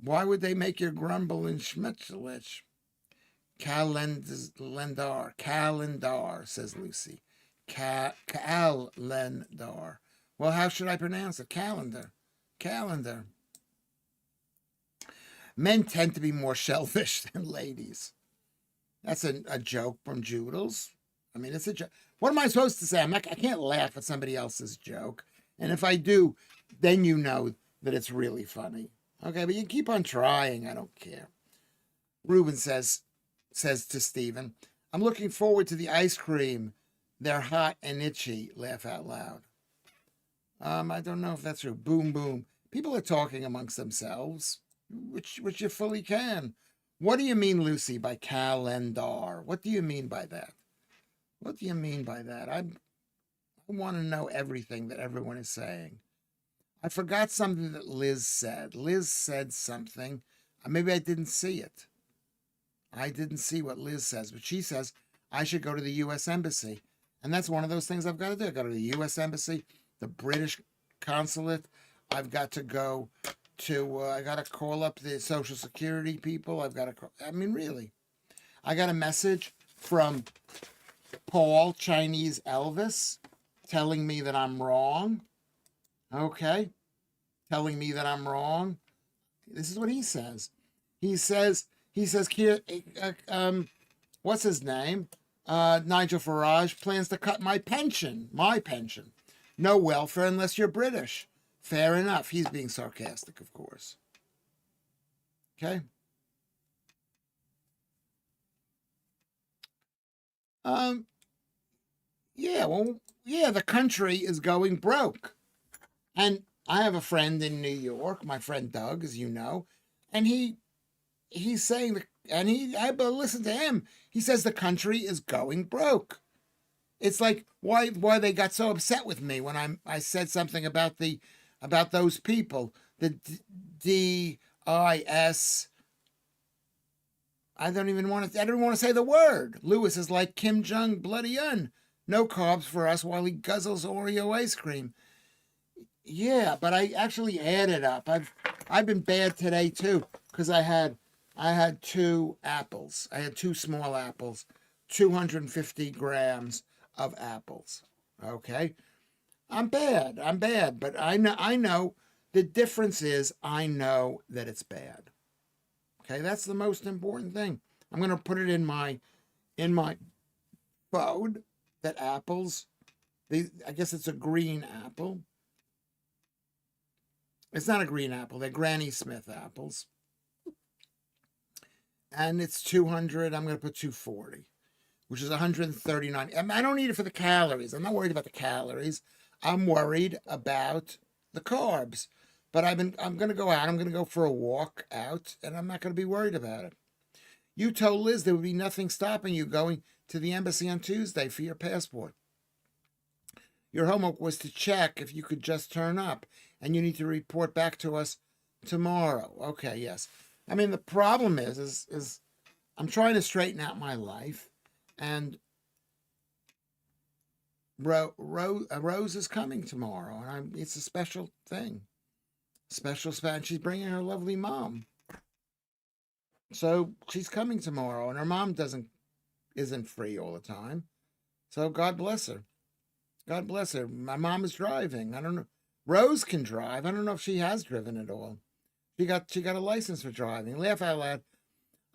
Why would they make your grumble and schmeckle itch? Calendar, says Lucy. Calendar. Well, how should I pronounce it? Calendar. Men tend to be more shellfish than ladies. That's a joke from Joodles. I mean, it's a joke. What am I supposed to say? I can't laugh at somebody else's joke. And if I do, then you know that it's really funny. Okay, but you keep on trying. I don't care. Ruben says to Stephen, I'm looking forward to the ice cream. They're hot and itchy. Laugh out loud. I don't know if that's true. Boom, boom. People are talking amongst themselves, which you fully can. What do you mean, Lucy, by calendar? What do you mean by that? What do you mean by that? I want to know everything that everyone is saying. I forgot something that Liz said. Liz said something. Maybe I didn't see it. I didn't see what Liz says, but she says I should go to the U.S. Embassy. And that's one of those things I've got to do. I've got to go to the U.S. Embassy, the British consulate. I've got to go to, I got to call up the Social Security people. Really. I got a message from Paul, Chinese Elvis, telling me that I'm wrong. Telling me that I'm wrong. This is what he says. He says He says, what's his name? Nigel Farage plans to cut my pension. No welfare unless you're British. Fair enough. He's being sarcastic, of course. Okay. Yeah, well, yeah, the country is going broke. And I have a friend in New York, my friend Doug, as you know, and he's saying, I listen to him. He says the country is going broke. It's like why they got so upset with me when I said something about those people, the DIS. I don't want to say the word. Lewis is like Kim Jong bloody Un. No carbs for us while he guzzles Oreo ice cream. Yeah, but I actually added up. I've been bad today too because I had 2 apples. I had 2 small apples, 250 grams of apples. Okay, I'm bad, but I know the difference is I know that it's bad. Okay, that's the most important thing. I'm gonna put it in my phone that apples. I guess it's a green apple. It's not a green apple. They're Granny Smith apples. And it's 200. I'm going to put 240, which is 139. I don't need it for the calories. I'm not worried about the calories. I'm worried about the carbs. But I'm going to go out. I'm going to go for a walk out, and I'm not going to be worried about it. You told Liz there would be nothing stopping you going to the embassy on Tuesday for your passport. Your homework was to check if you could just turn up, and you need to report back to us tomorrow. Okay, yes. I mean, the problem is I'm trying to straighten out my life, and Rose is coming tomorrow, and it's a special thing. Special span. She's bringing her lovely mom. So she's coming tomorrow, and her mom isn't free all the time. So God bless her. God bless her. My mom is driving. I don't know. Rose can drive. I don't know if she has driven at all. She got a license for driving. Laugh out loud.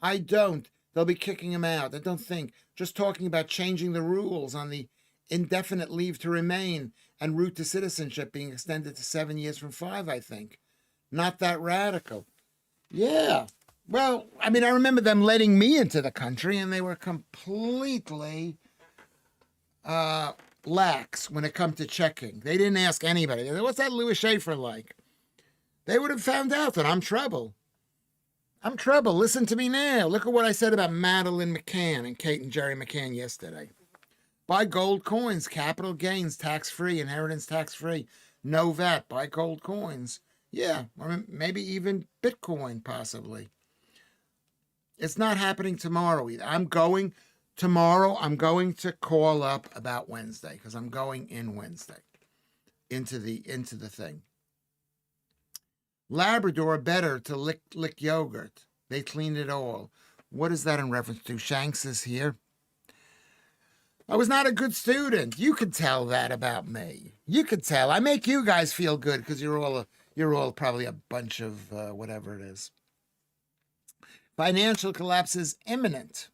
I don't. They'll be kicking him out. I don't think. Just talking about changing the rules on the indefinite leave to remain and route to citizenship being extended to 7 years from 5, I think. Not that radical. Yeah. Well, I mean, I remember them letting me into the country, and they were completely lax when it come to checking. They didn't ask anybody. They said, what's that Lewis Schaffer like? They would have found out that I'm trouble. I'm trouble. Listen to me now. Look at what I said about Madeline McCann and Kate and Jerry McCann yesterday. Buy gold coins, capital gains, tax-free, inheritance tax-free, no VAT, buy gold coins. Yeah, or maybe even Bitcoin, possibly. It's not happening tomorrow either. Tomorrow I'm going to call up about Wednesday because I'm going in Wednesday into the thing. Labrador better to lick yogurt. They clean it all. What is that in reference to? Shanks is here. I was not a good student. You could tell that about me. You could tell. I make you guys feel good because you're all probably a bunch of whatever it is. Financial collapse is imminent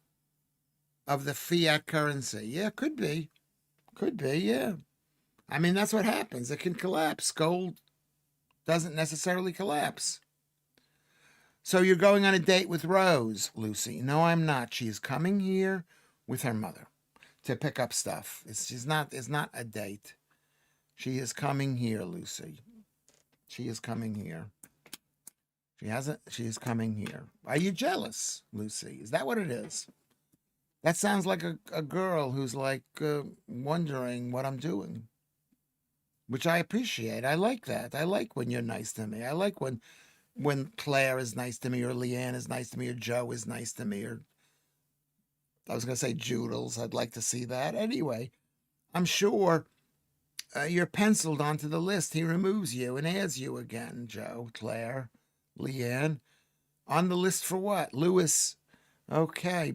of the fiat currency. Yeah, could be. Could be, yeah. I mean, that's what happens. It can collapse. Gold doesn't necessarily collapse. So you're going on a date with Rose, Lucy. No, I'm not. She's coming here with her mother to pick up stuff. It's not a date. She is coming here, Lucy. She is coming here. She is coming here. Are you jealous, Lucy? Is that what it is? That sounds like a girl who's like wondering what I'm doing, which I appreciate. I like that. I like when you're nice to me. I like when Claire is nice to me, or Leanne is nice to me, or Joe is nice to me, or I was going to say Joodles. I'd like to see that. Anyway, I'm sure you're penciled onto the list. He removes you and adds you again, Joe, Claire, Leanne. On the list for what? Lewis. Okay.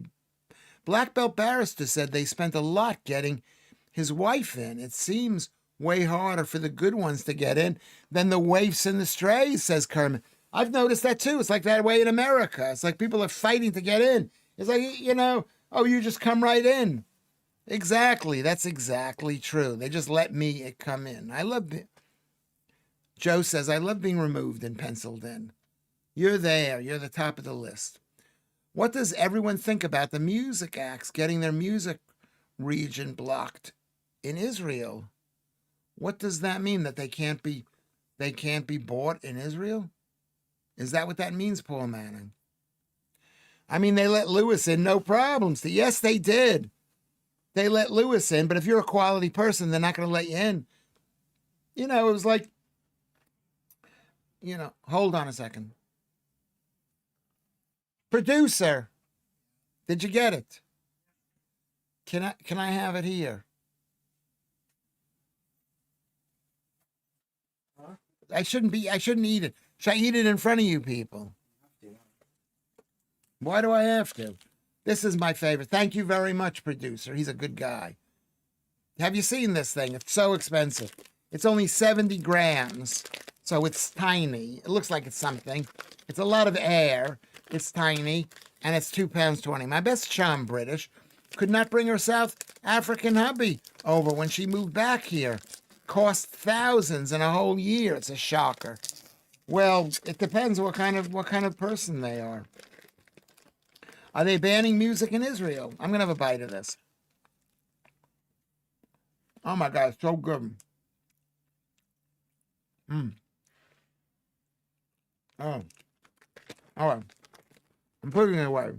Black Belt Barrister said they spent a lot getting his wife in. It seems way harder for the good ones to get in than the waifs and the strays, says Kermit. I've noticed that too. It's like that way in America. It's like people are fighting to get in. It's like, oh, you just come right in. Exactly. That's exactly true. They just let me come in. Joe says, I love being removed and penciled in. You're there. You're the top of the list. What does everyone think about the music acts getting their music region blocked in Israel? What does that mean? That they can't be bought in Israel? Is that what that means, Paul Manning? I mean, they let Lewis in, no problems. Yes, they did. They let Lewis in, but if you're a quality person, they're not going to let you in. It was like, hold on a second. Producer, did you get it? Can I have it here? Huh? I shouldn't eat it. Should I eat it in front of you people? Why do I have to? This is my favorite. Thank you very much, producer. He's a good guy. Have you seen this thing? It's so expensive. It's only 70 grams, so it's tiny. It looks like it's something. It's a lot of air. It's tiny, and it's £2.20. My best chum, British, could not bring her South African hubby over when she moved back here. Cost thousands in a whole year. It's a shocker. Well, it depends what kind of person they are. Are they banning music in Israel? I'm gonna have a bite of this. Oh my God, it's so good. Oh, all right. I'm putting it away.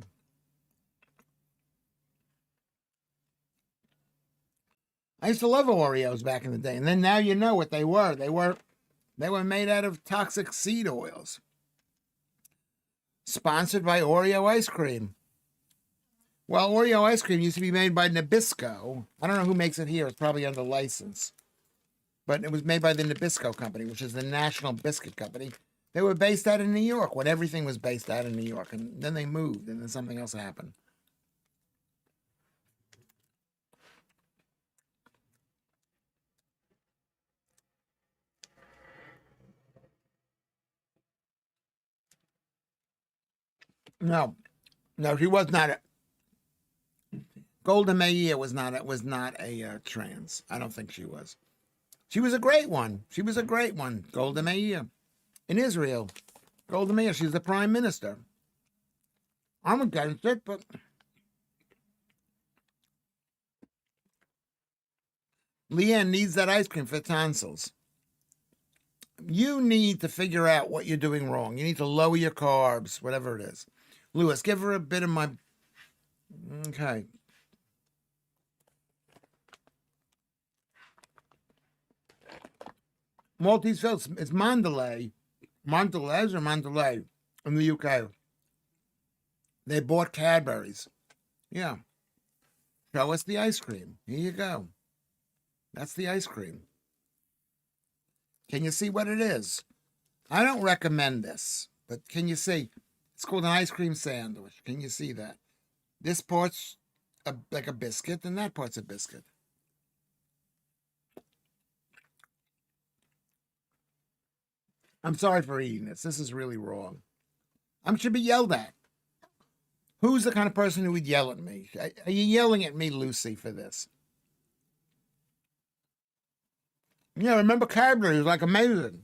I used to love Oreos back in the day, and then now you know what they were. They were made out of toxic seed oils. Sponsored by Oreo ice cream. Well, Oreo ice cream used to be made by Nabisco. I don't know who makes it here. It's probably under license. But it was made by the Nabisco Company, which is the national biscuit company. They were based out in New York when everything was based out in New York. And then they moved, and then something else happened. No, she was not. Golda Meir was not a trans. I don't think she was. She was a great one. Golda Meir in Israel. Golda Meir. She's the prime minister. I'm against it, but Leanne needs that ice cream for tonsils. You need to figure out what you're doing wrong. You need to lower your carbs, whatever it is. Lewis, give her a bit of my. Okay. Maltese Phillips. It's Mondelez. Mondelez or Mondelez in the UK. They bought Cadbury's. Yeah. Show us the ice cream. Here you go. That's the ice cream. Can you see what it is? I don't recommend this, but can you see? It's called an ice cream sandwich. Can you see that? This part's like a biscuit, and that part's a biscuit. I'm sorry for eating this. This is really wrong. I should be yelled at. Who's the kind of person who would yell at me? Are you yelling at me, Lucy, for this? Yeah, remember Cadbury was like amazing.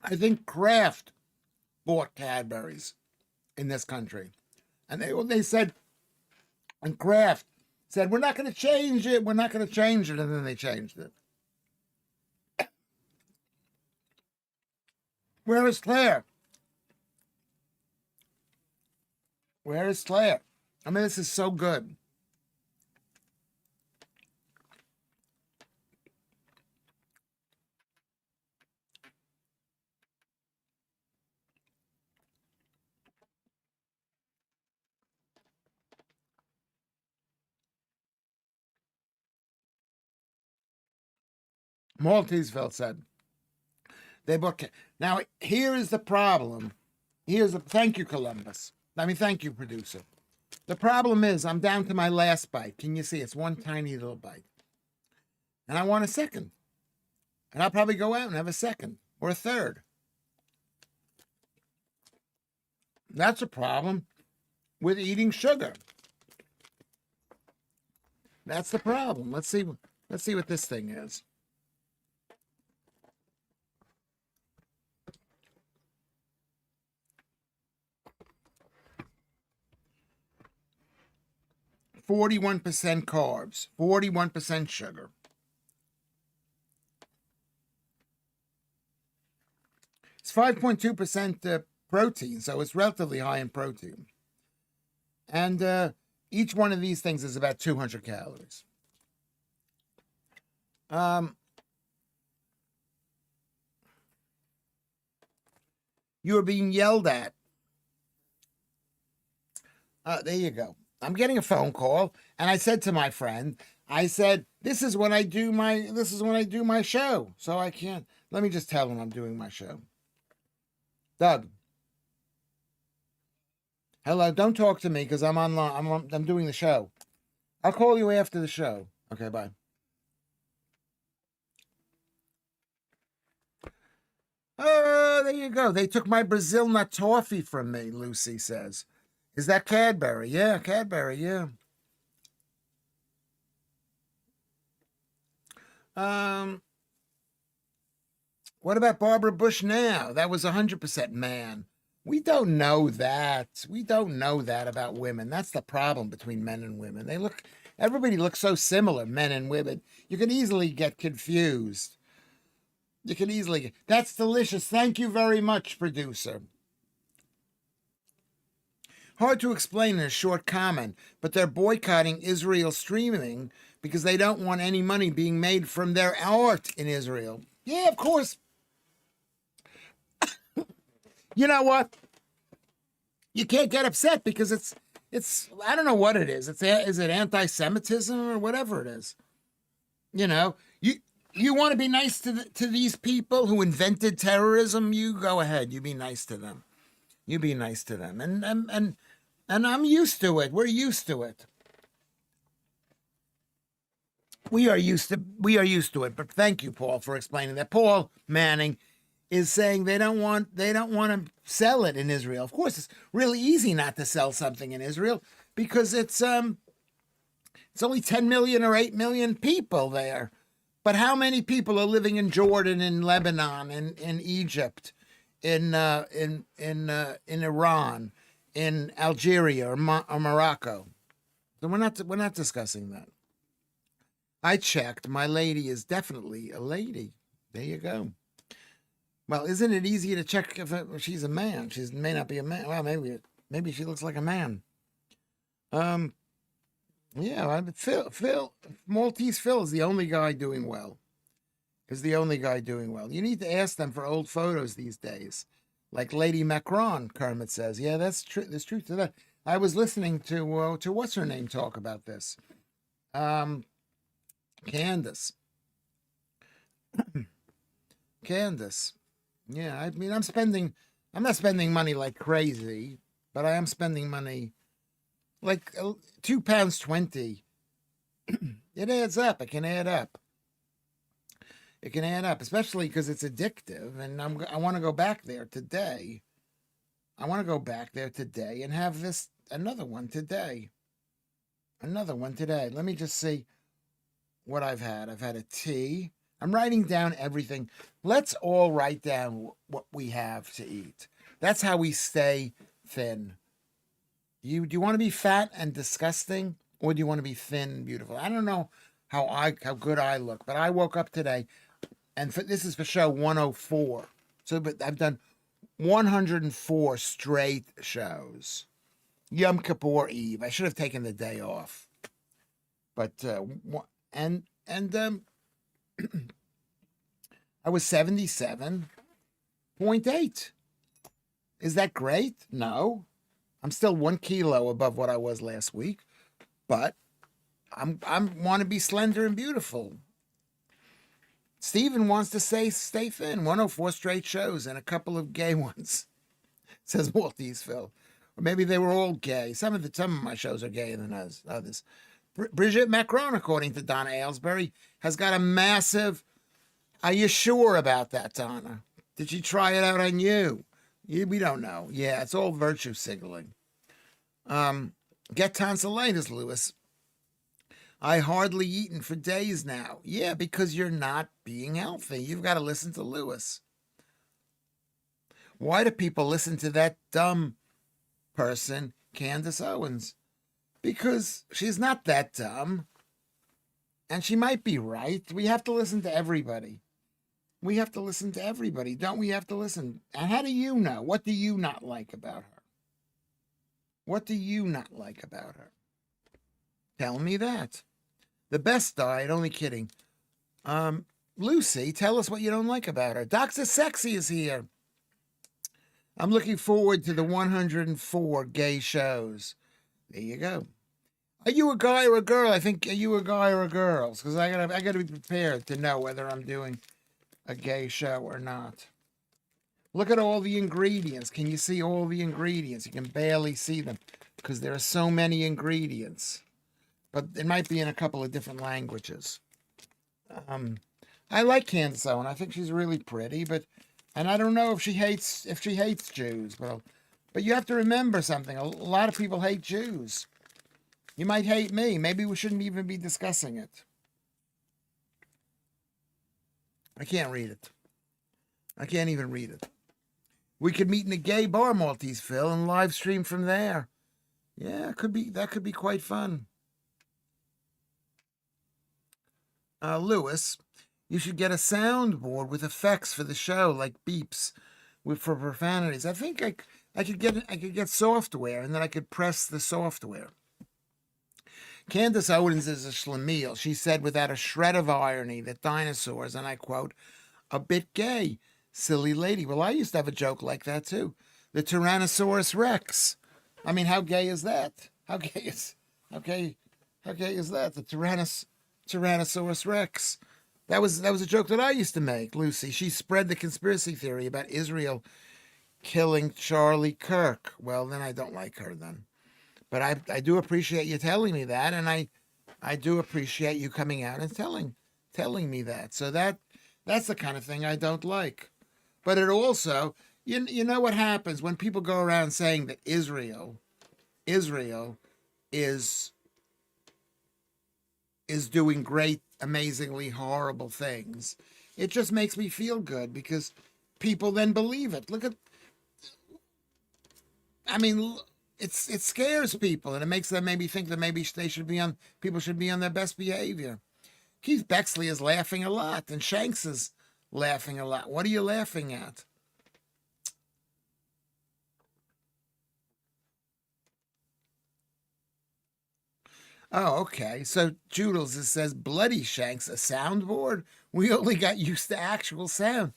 I think Kraft bought Cadbury's in this country. And they said, and Kraft said, we're not going to change it. And then they changed it. Where is Claire? Where is Claire? I mean, this is so good. Malteseville said they book. Now here is the problem. Thank you, Columbus. Thank you, producer. The problem is I'm down to my last bite. Can you see? It's one tiny little bite, and I want a second, and I'll probably go out and have a second or a third. That's a problem with eating sugar. That's the problem. Let's see what this thing is. %41 carbs, 41% sugar. It's 5.2% protein, so it's relatively high in protein. And each one of these things is about 200 calories. You are being yelled at. There you go. I'm getting a phone call, and I said to my friend, I said, this is when I do my show. So I can't. Let me just tell him I'm doing my show. Doug. Hello, don't talk to me because I'm online. I'm doing the show. I'll call you after the show. Okay, bye. Oh, there you go. They took my Brazil nut toffee from me, Lucy says. Is that Cadbury? Yeah, Cadbury, yeah. What about Barbara Bush now? That was 100% man. We don't know that. We don't know that about women. That's the problem between men and women. Everybody looks so similar, men and women. You can easily get confused. That's delicious. Thank you very much, producer. Hard to explain in a short comment, but they're boycotting Israel streaming because they don't want any money being made from their art in Israel. Yeah, of course. You know what? You can't get upset because it's I don't know what it is. Is it anti-Semitism or whatever it is? You know, you want to be nice to these people who invented terrorism. You go ahead. You be nice to them. You be nice to them. And I'm used to it. We're used to it. We are used to it. But thank you, Paul, for explaining that. Paul Manning is saying they don't want to sell it in Israel. Of course, it's really easy not to sell something in Israel because it's only 10 million or 8 million people there. But how many people are living in Jordan, in Lebanon, in Egypt, in Iran, in Algeria or Morocco? So we're not discussing that. I checked. My lady is definitely a lady. There you go. Well, isn't it easier to check if she's a man? She may not be a man. Well, maybe she looks like a man. Yeah, Phil, Maltese Phil is the only guy doing well. You need to ask them for old photos these days. Like Lady Macron, Kermit says. Yeah, that's true. There's truth to that. I was listening to what's her name talk about this. Candace. Yeah, I mean, I'm not spending money like crazy, but I am spending money like £2.20. It adds up. It can add up. Especially because it's addictive. And I want to go back there today. And have another one today. Let me just see what I've had. I've had a tea. I'm writing down everything. Let's all write down what we have to eat. That's how we stay thin. Do you want to be fat and disgusting, or do you want to be thin and beautiful? I don't know how good I look, but I woke up today, and this is for show 104. But I've done 104 straight shows. Yom Kippur Eve. I should have taken the day off, but I was 77.8. Is that great? No. I'm still 1 kilo above what I was last week, but I want to be slender and beautiful. Stephen wants to stay thin. 104 straight shows and a couple of gay ones, says Maltese Phil. Or maybe they were all gay. Some of my shows are gayer than others. Brigitte Macron, according to Donna Aylesbury, has got a massive... Are you sure about that, Donna? Did she try it out on you? We don't know. Yeah, it's all virtue signaling. Get tonsillitis, Lewis. I hardly eaten for days now. Yeah, because you're not being healthy. You've got to listen to Lewis. Why do people listen to that dumb person, Candace Owens? Because she's not that dumb. And she might be right. We have to listen to everybody. We have to listen to everybody. Don't we have to listen? And how do you know? What do you not like about her? What do you not like about her? Tell me that. The best diet, only kidding. Lucy, tell us what you don't like about her. Dr. Sexy is here. I'm looking forward to the 104 gay shows. There you go. Are you a guy or a girl? I think, are you a guy or a girl? Because I gotta be prepared to know whether I'm doing a gay show or not. Look at all the ingredients. Can you see all the ingredients? You can barely see them because there are so many ingredients. But it might be in a couple of different languages. I like Candace Owen. I think she's really pretty, and I don't know if she hates Jews, but you have to remember something. A lot of people hate Jews. You might hate me. Maybe we shouldn't even be discussing it. I can't read it. I can't even read it. We could meet in a gay bar, Maltese Phil, and live stream from there. Yeah, that could be quite fun. Lewis, you should get a soundboard with effects for the show, like beeps for profanities. I think I could get software, and then I could press the software. Candace Owens is a schlemiel. She said without a shred of irony that dinosaurs, and I quote, a bit gay. Silly lady. Well, I used to have a joke like that too. The Tyrannosaurus Rex. I mean, how gay is that? How gay is that? The Tyrannosaurus Rex. That was a joke that I used to make, Lucy. She spread the conspiracy theory about Israel killing Charlie Kirk. Well, then I don't like her then. But I do appreciate you telling me that, and I do appreciate you coming out and telling me that. So that's the kind of thing I don't like. But it also, you know what happens when people go around saying that Israel is doing great, amazingly horrible things. It just makes me feel good because people then believe it. It scares people and it makes them maybe think that maybe people should be on their best behavior. Keith Bexley is laughing a lot and Shanks is laughing a lot. What are you laughing at? Oh, okay. So Joodles says Bloody Shanks, a soundboard? We only got used to actual sound.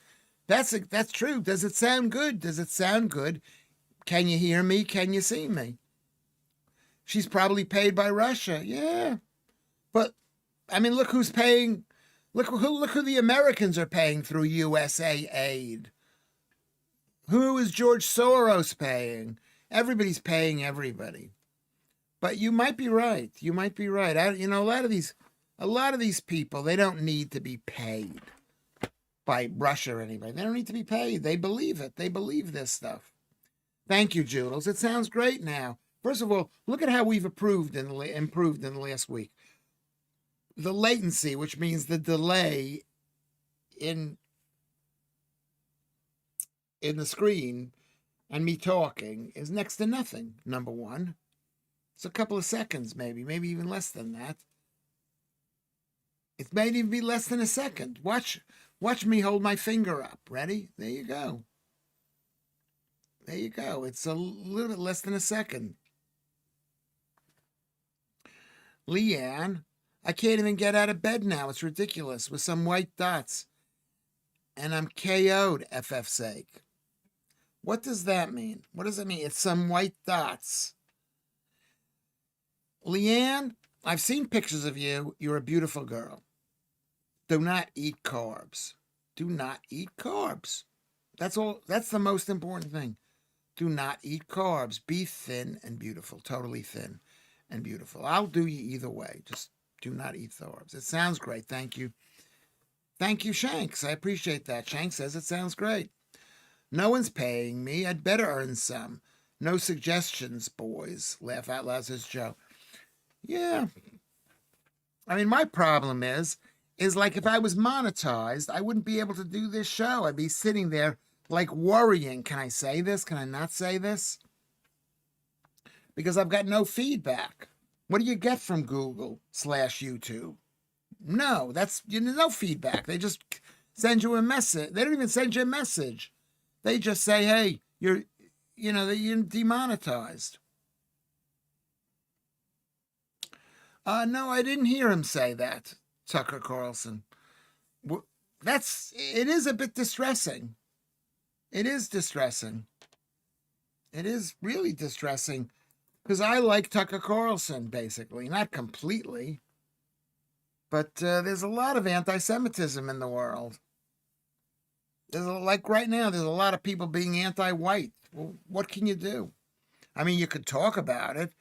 That's true. Does it sound good? Does it sound good? Can you hear me? Can you see me? She's probably paid by Russia. Yeah. But I mean, look who's paying. Look who the Americans are paying through USA aid. Who is George Soros paying? Everybody's paying everybody. But you might be right. You might be right. A lot of these people, they don't need to be paid by Russia or anybody. They don't need to be paid. They believe it. They believe this stuff. Thank you, Joodles. It sounds great now. First of all, look at how we've improved in the last week. The latency, which means the delay in the screen and me talking, is next to nothing, number one. It's a couple of seconds, maybe even less than that. It may even be less than a second. Watch me hold my finger up. Ready? There you go. There you go. It's a little bit less than a second. Leanne, I can't even get out of bed now. It's ridiculous with some white dots. And I'm KO'd, FF's sake. What does that mean? What does it mean? It's some white dots. Leanne, I've seen pictures of you. You're a beautiful girl. Do not eat carbs. Do not eat carbs. That's all. That's the most important thing. Do not eat carbs. Be thin and beautiful. Totally thin and beautiful. I'll do you either way. Just do not eat carbs. It sounds great. Thank you. Thank you, Shanks. I appreciate that. Shanks says it sounds great. No one's paying me. I'd better earn some. No suggestions, boys. Laugh out loud, says Joe. Yeah. I mean, my problem is like if I was monetized, I wouldn't be able to do this show. I'd be sitting there like worrying. Can I say this? Can I not say this? Because I've got no feedback. What do you get from Google/YouTube? No, there's no feedback. They just send you a message. They don't even send you a message. They just say, hey, you're demonetized. No, I didn't hear him say that, Tucker Carlson. It is a bit distressing. It is distressing. It is really distressing because I like Tucker Carlson, basically. Not completely, but there's a lot of anti-Semitism in the world. Like right now, there's a lot of people being anti-white. Well, what can you do? I mean, you could talk about it.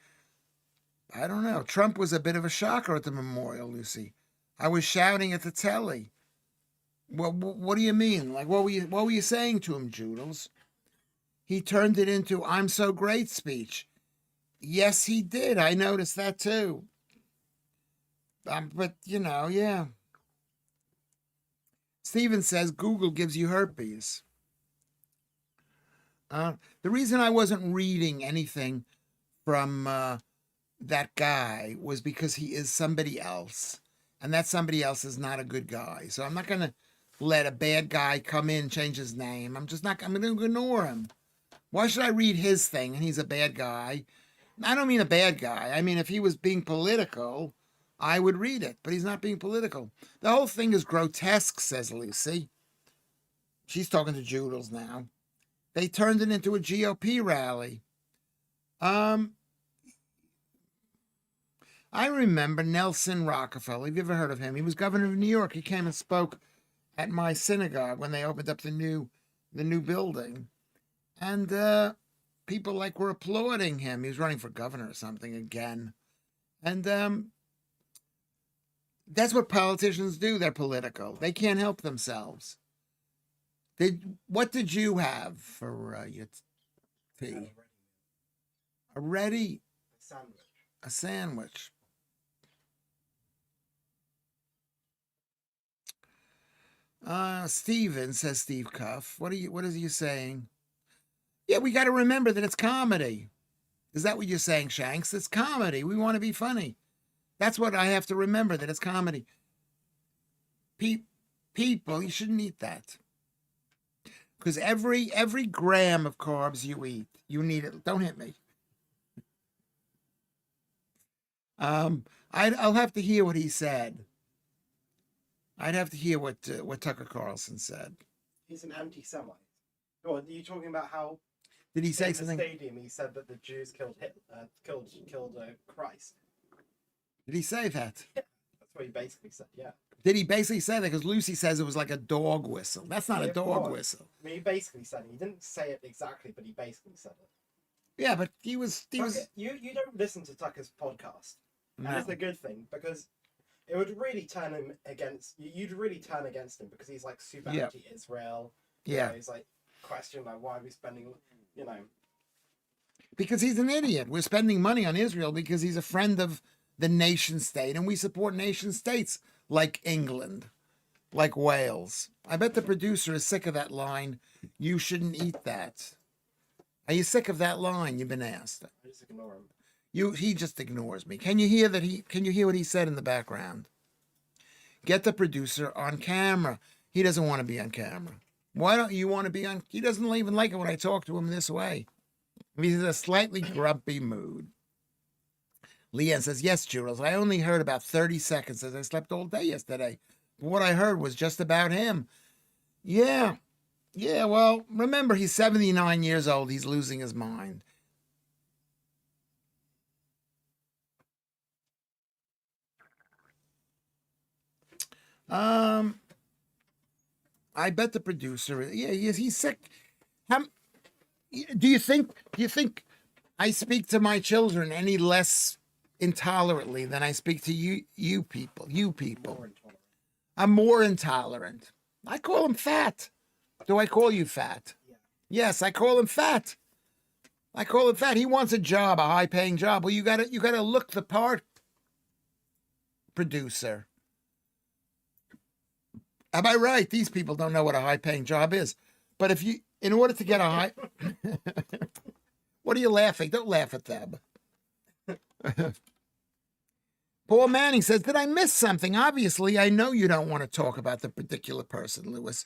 I don't know. Trump was a bit of a shocker at the memorial, Lucy. I was shouting at the telly. Well, what do you mean? Like, what were you saying to him, Joodles? He turned it into "I'm so great" speech. Yes, he did. I noticed that too. But yeah. Steven says Google gives you herpes. The reason I wasn't reading anything from that guy was because he is somebody else, and that somebody else is not a good guy. So I'm not going to let a bad guy come in and change his name. I'm going to ignore him. Why should I read his thing and he's a bad guy? I don't mean a bad guy. I mean, if he was being political, I would read it, but he's not being political. The whole thing is grotesque, says Lucy. She's talking to Joodles now. They turned it into a GOP rally. I remember Nelson Rockefeller. Have you ever heard of him? He was governor of New York. He came and spoke at my synagogue when they opened up the new building. And people were applauding him. He was running for governor or something again. And that's what politicians do. They're political. They can't help themselves. What did you have for your tea? A sandwich. Steven, says Steve Cuff. What is he saying? Yeah, we got to remember that it's comedy. Is that what you're saying, Shanks? It's comedy. We want to be funny. That's what I have to remember, that it's comedy. People, you shouldn't eat that. Because every gram of carbs you eat, you need it. Don't hit me. I'll have to hear what he said. I'd have to hear what Tucker Carlson said. He's an anti-Semite. Or are you talking about how? Did he say in something? The stadium, he said that the Jews killed Christ. Did he say that? Yeah, that's what he basically said. Yeah. Did he basically say that? Because Lucy says it was like a dog whistle. That's not a dog whistle. I mean, he basically said it. He didn't say it exactly, but he basically said it. Yeah, but he was. You don't listen to Tucker's podcast. No. That's a good thing, because it would really turn him against. You'd really turn against him because he's like super anti-Israel. Yeah. He's like questioning why are we spending, Because he's an idiot. We're spending money on Israel because he's a friend of the nation state, and we support nation states like England, like Wales. I bet the producer is sick of that line. You shouldn't eat that. Are you sick of that line? You've been asked. I just ignore him. He just ignores me. Can you hear what he said in the background? Get the producer on camera. He doesn't want to be on camera. Why don't you want to be on? He doesn't even like it when I talk to him this way. He's in a slightly grumpy mood. Leanne says, yes, Jules, I only heard about 30 seconds as I slept all day yesterday. But what I heard was just about him. Yeah, well, remember, he's 79 years old. He's losing his mind. I bet the producer, he's sick. Do you think I speak to my children any less intolerantly than I speak to you people? I'm more intolerant. I call him fat. Do I call you fat? Yeah. Yes, I call him fat. I call him fat. He wants a job, a high-paying job. Well, you gotta look the part, producer. Am I right? These people don't know what a high-paying job is. But if you, in order to get a high, what are you laughing? Don't laugh at them. Paul Manning says, did I miss something? Obviously, I know you don't want to talk about the particular person, Lewis.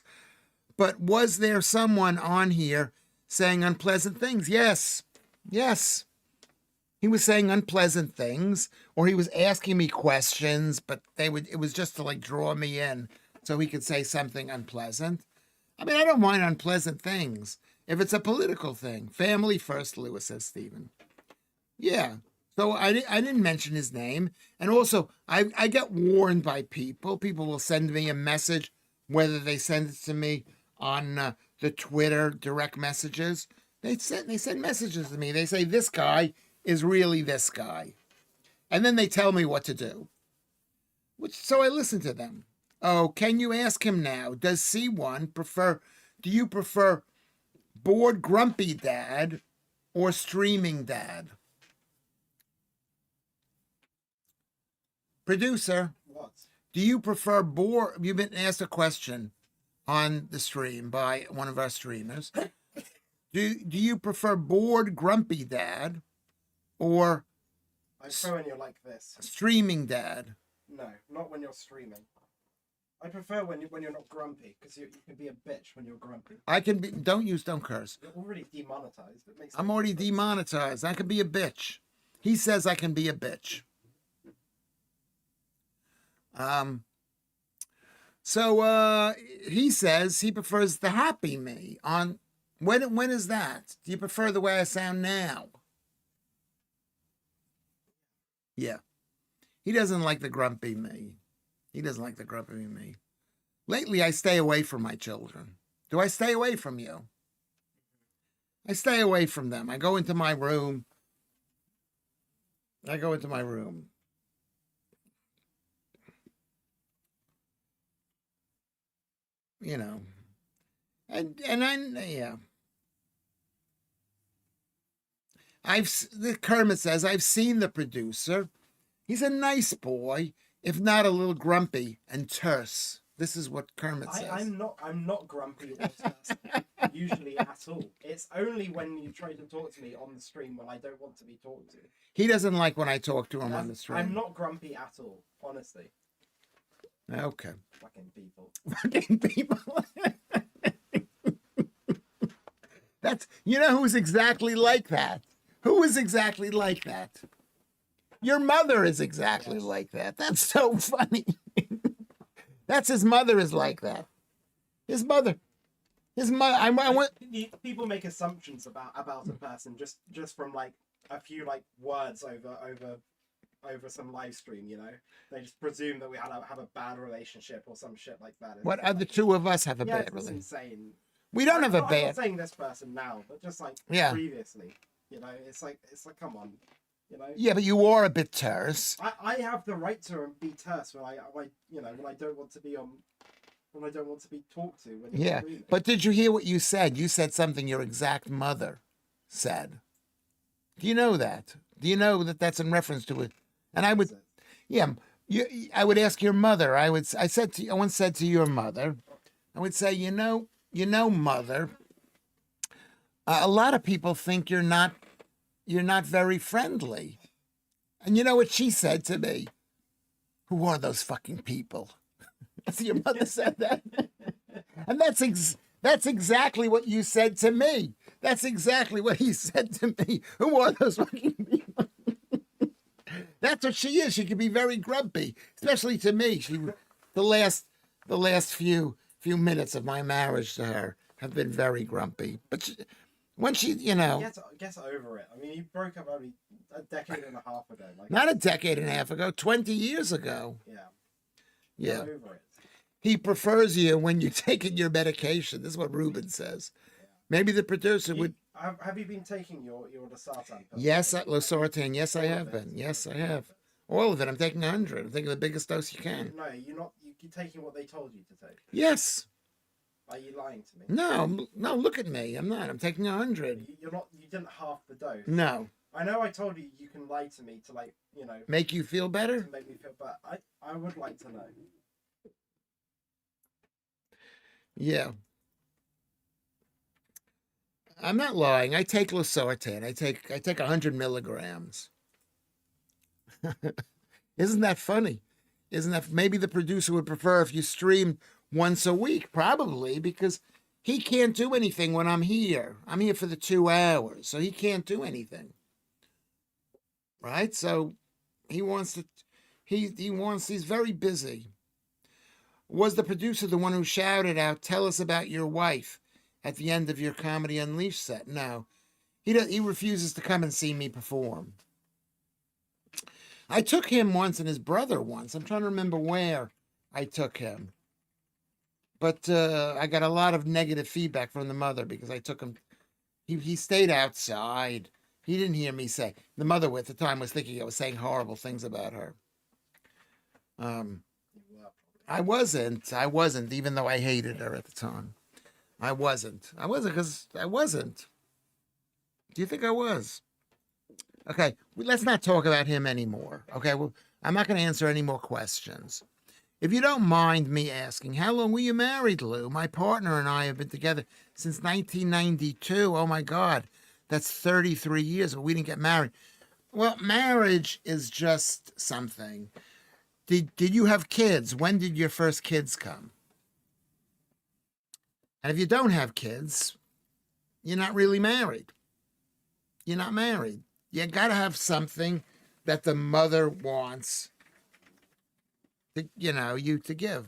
But was there someone on here saying unpleasant things? Yes. Yes. He was saying unpleasant things, or he was asking me questions, but it was just to like draw me in so he could say something unpleasant. I mean, I don't mind unpleasant things if it's a political thing. Family first, Lewis says, Stephen. Yeah. So I didn't mention his name. And also, I get warned by people. People will send me a message, whether they send it to me on the Twitter direct messages. They send messages to me. They say, this guy is really this guy. And then they tell me what to do. So I listen to them. Oh, can you ask him now? Does C1 do you prefer bored grumpy dad or streaming dad? Producer, What? do you prefer you've been asked a question on the stream by one of our streamers. Do you prefer bored grumpy dad or I prefer when you're like this. streaming dad? No, not when you're streaming. I prefer when you're not grumpy, because you can be a bitch when you're grumpy. I can be. Don't curse. You're already demonetized. It makes I'm no already difference. demonetized. I can be a bitch. He says I can be a bitch. So he says he prefers the happy me on when is that? Do you prefer the way I sound now? Yeah. He doesn't like the grumpy me. He doesn't like the grumpy me. Lately I stay away from my children. Do I stay away from you? I stay away from them. I go into my room. You know. And yeah. Kermit says, I've seen the producer. He's a nice boy, if not a little grumpy and terse. This is what Kermit says. I'm not grumpy or terse, usually at all. It's only when you try to talk to me on the stream when I don't want to be talked to. He doesn't like when I talk to him on the stream. I'm not grumpy at all, honestly. Okay. Fucking people. Fucking people. That's, you know who's exactly like that? Who is exactly like that? Your mother is exactly like that. That's so funny. That's his mother is like that. His mother. I want. People make assumptions about a person just from like a few like words over some live stream. You know, they just presume that we have a bad relationship or some shit like that. What other two of us have a bad it's relationship? insane. We don't have a I'm bad. not saying this person now, but just like previously. You know, it's like come on. You know? Yeah, but you are a bit terse. I have the right to be terse when I don't want to be when I don't want to be talked to. Yeah, but did you hear what you said? You said something your exact mother said. Do you know that? Do you know that that's in reference to it? And I would, I would ask your mother. I once said to your mother, I would say, you know, mother, a lot of people think you're not very friendly. And you know what she said to me? Who are those fucking people? Your mother said that. And that's exactly what you said to me. That's exactly what he said to me. Who are those fucking people? That's what she is. She can be very grumpy, especially to me. The last few minutes of my marriage to her have been very grumpy. But when she, you know, get over it. I mean, you broke up only a decade and a half ago. Not a decade and a half ago, 20 years ago. Yeah. Get over it. He prefers you when you're taking your medication. This is what Ruben says. Yeah. Maybe the producer would. Have you been taking your losartan? Yes, losartan. Yes, I have been. Yes, I have. All of it. I'm taking 100. I'm taking the biggest dose you can. No, you're not. You're taking what they told you to take. Yes. Are you lying to me? No, no, look at me. I'm not. I'm taking 100. You're not. You didn't half the dose. No. I know. I told you you can lie to me to like Make you feel better? to make me feel. But I would like to know. Yeah. I'm not lying. I take losartan. I take 100 milligrams. Isn't that funny? Isn't that maybe the producer would prefer if you streamed once a week? Probably, because he can't do anything when I'm here. I'm here for the 2 hours, so he can't do anything. Right? So he wants to he's very busy. Was the producer the one who shouted out, "Tell us about your wife," at the end of your Comedy Unleashed set? No. He refuses to come and see me perform. I took him once and his brother once. I'm trying to remember where I took him. But I got a lot of negative feedback from the mother because I took him. He stayed outside. He didn't hear me say. The mother at the time was thinking I was saying horrible things about her. I wasn't, even though I hated her at the time. I wasn't because I wasn't. Do you think I was? Okay, let's not talk about him anymore. Okay, well, I'm not going to answer any more questions. If you don't mind me asking, how long were you married, Lou? My partner and I have been together since 1992. Oh my God, that's 33 years, but we didn't get married. Well, marriage is just something. Did you have kids? When did your first kids come? And if you don't have kids, you're not really married. You're not married. You got to have something that the mother wants to, you to give.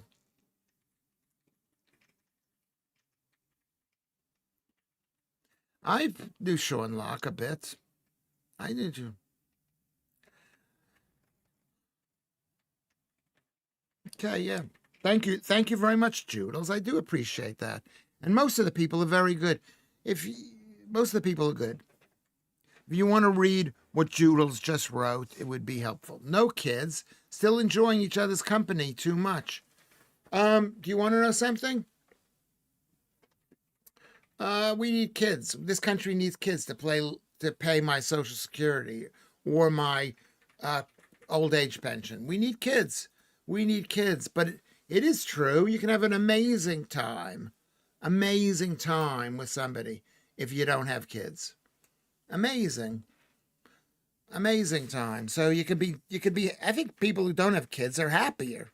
I do Sean Locke a bit. I did you. Okay, yeah. Thank you. Thank you very much, Joodles. I do appreciate that. And most of the people are very good. Most of the people are good. If you want to read what Joodles just wrote, it would be helpful. No kids, still enjoying each other's company too much. Do you want to know something? We need kids. This country needs kids to pay my Social Security or my old age pension. We need kids. We need kids. But it is true. You can have an amazing time with somebody if you don't have kids. Amazing time. So you could be I think people who don't have kids are happier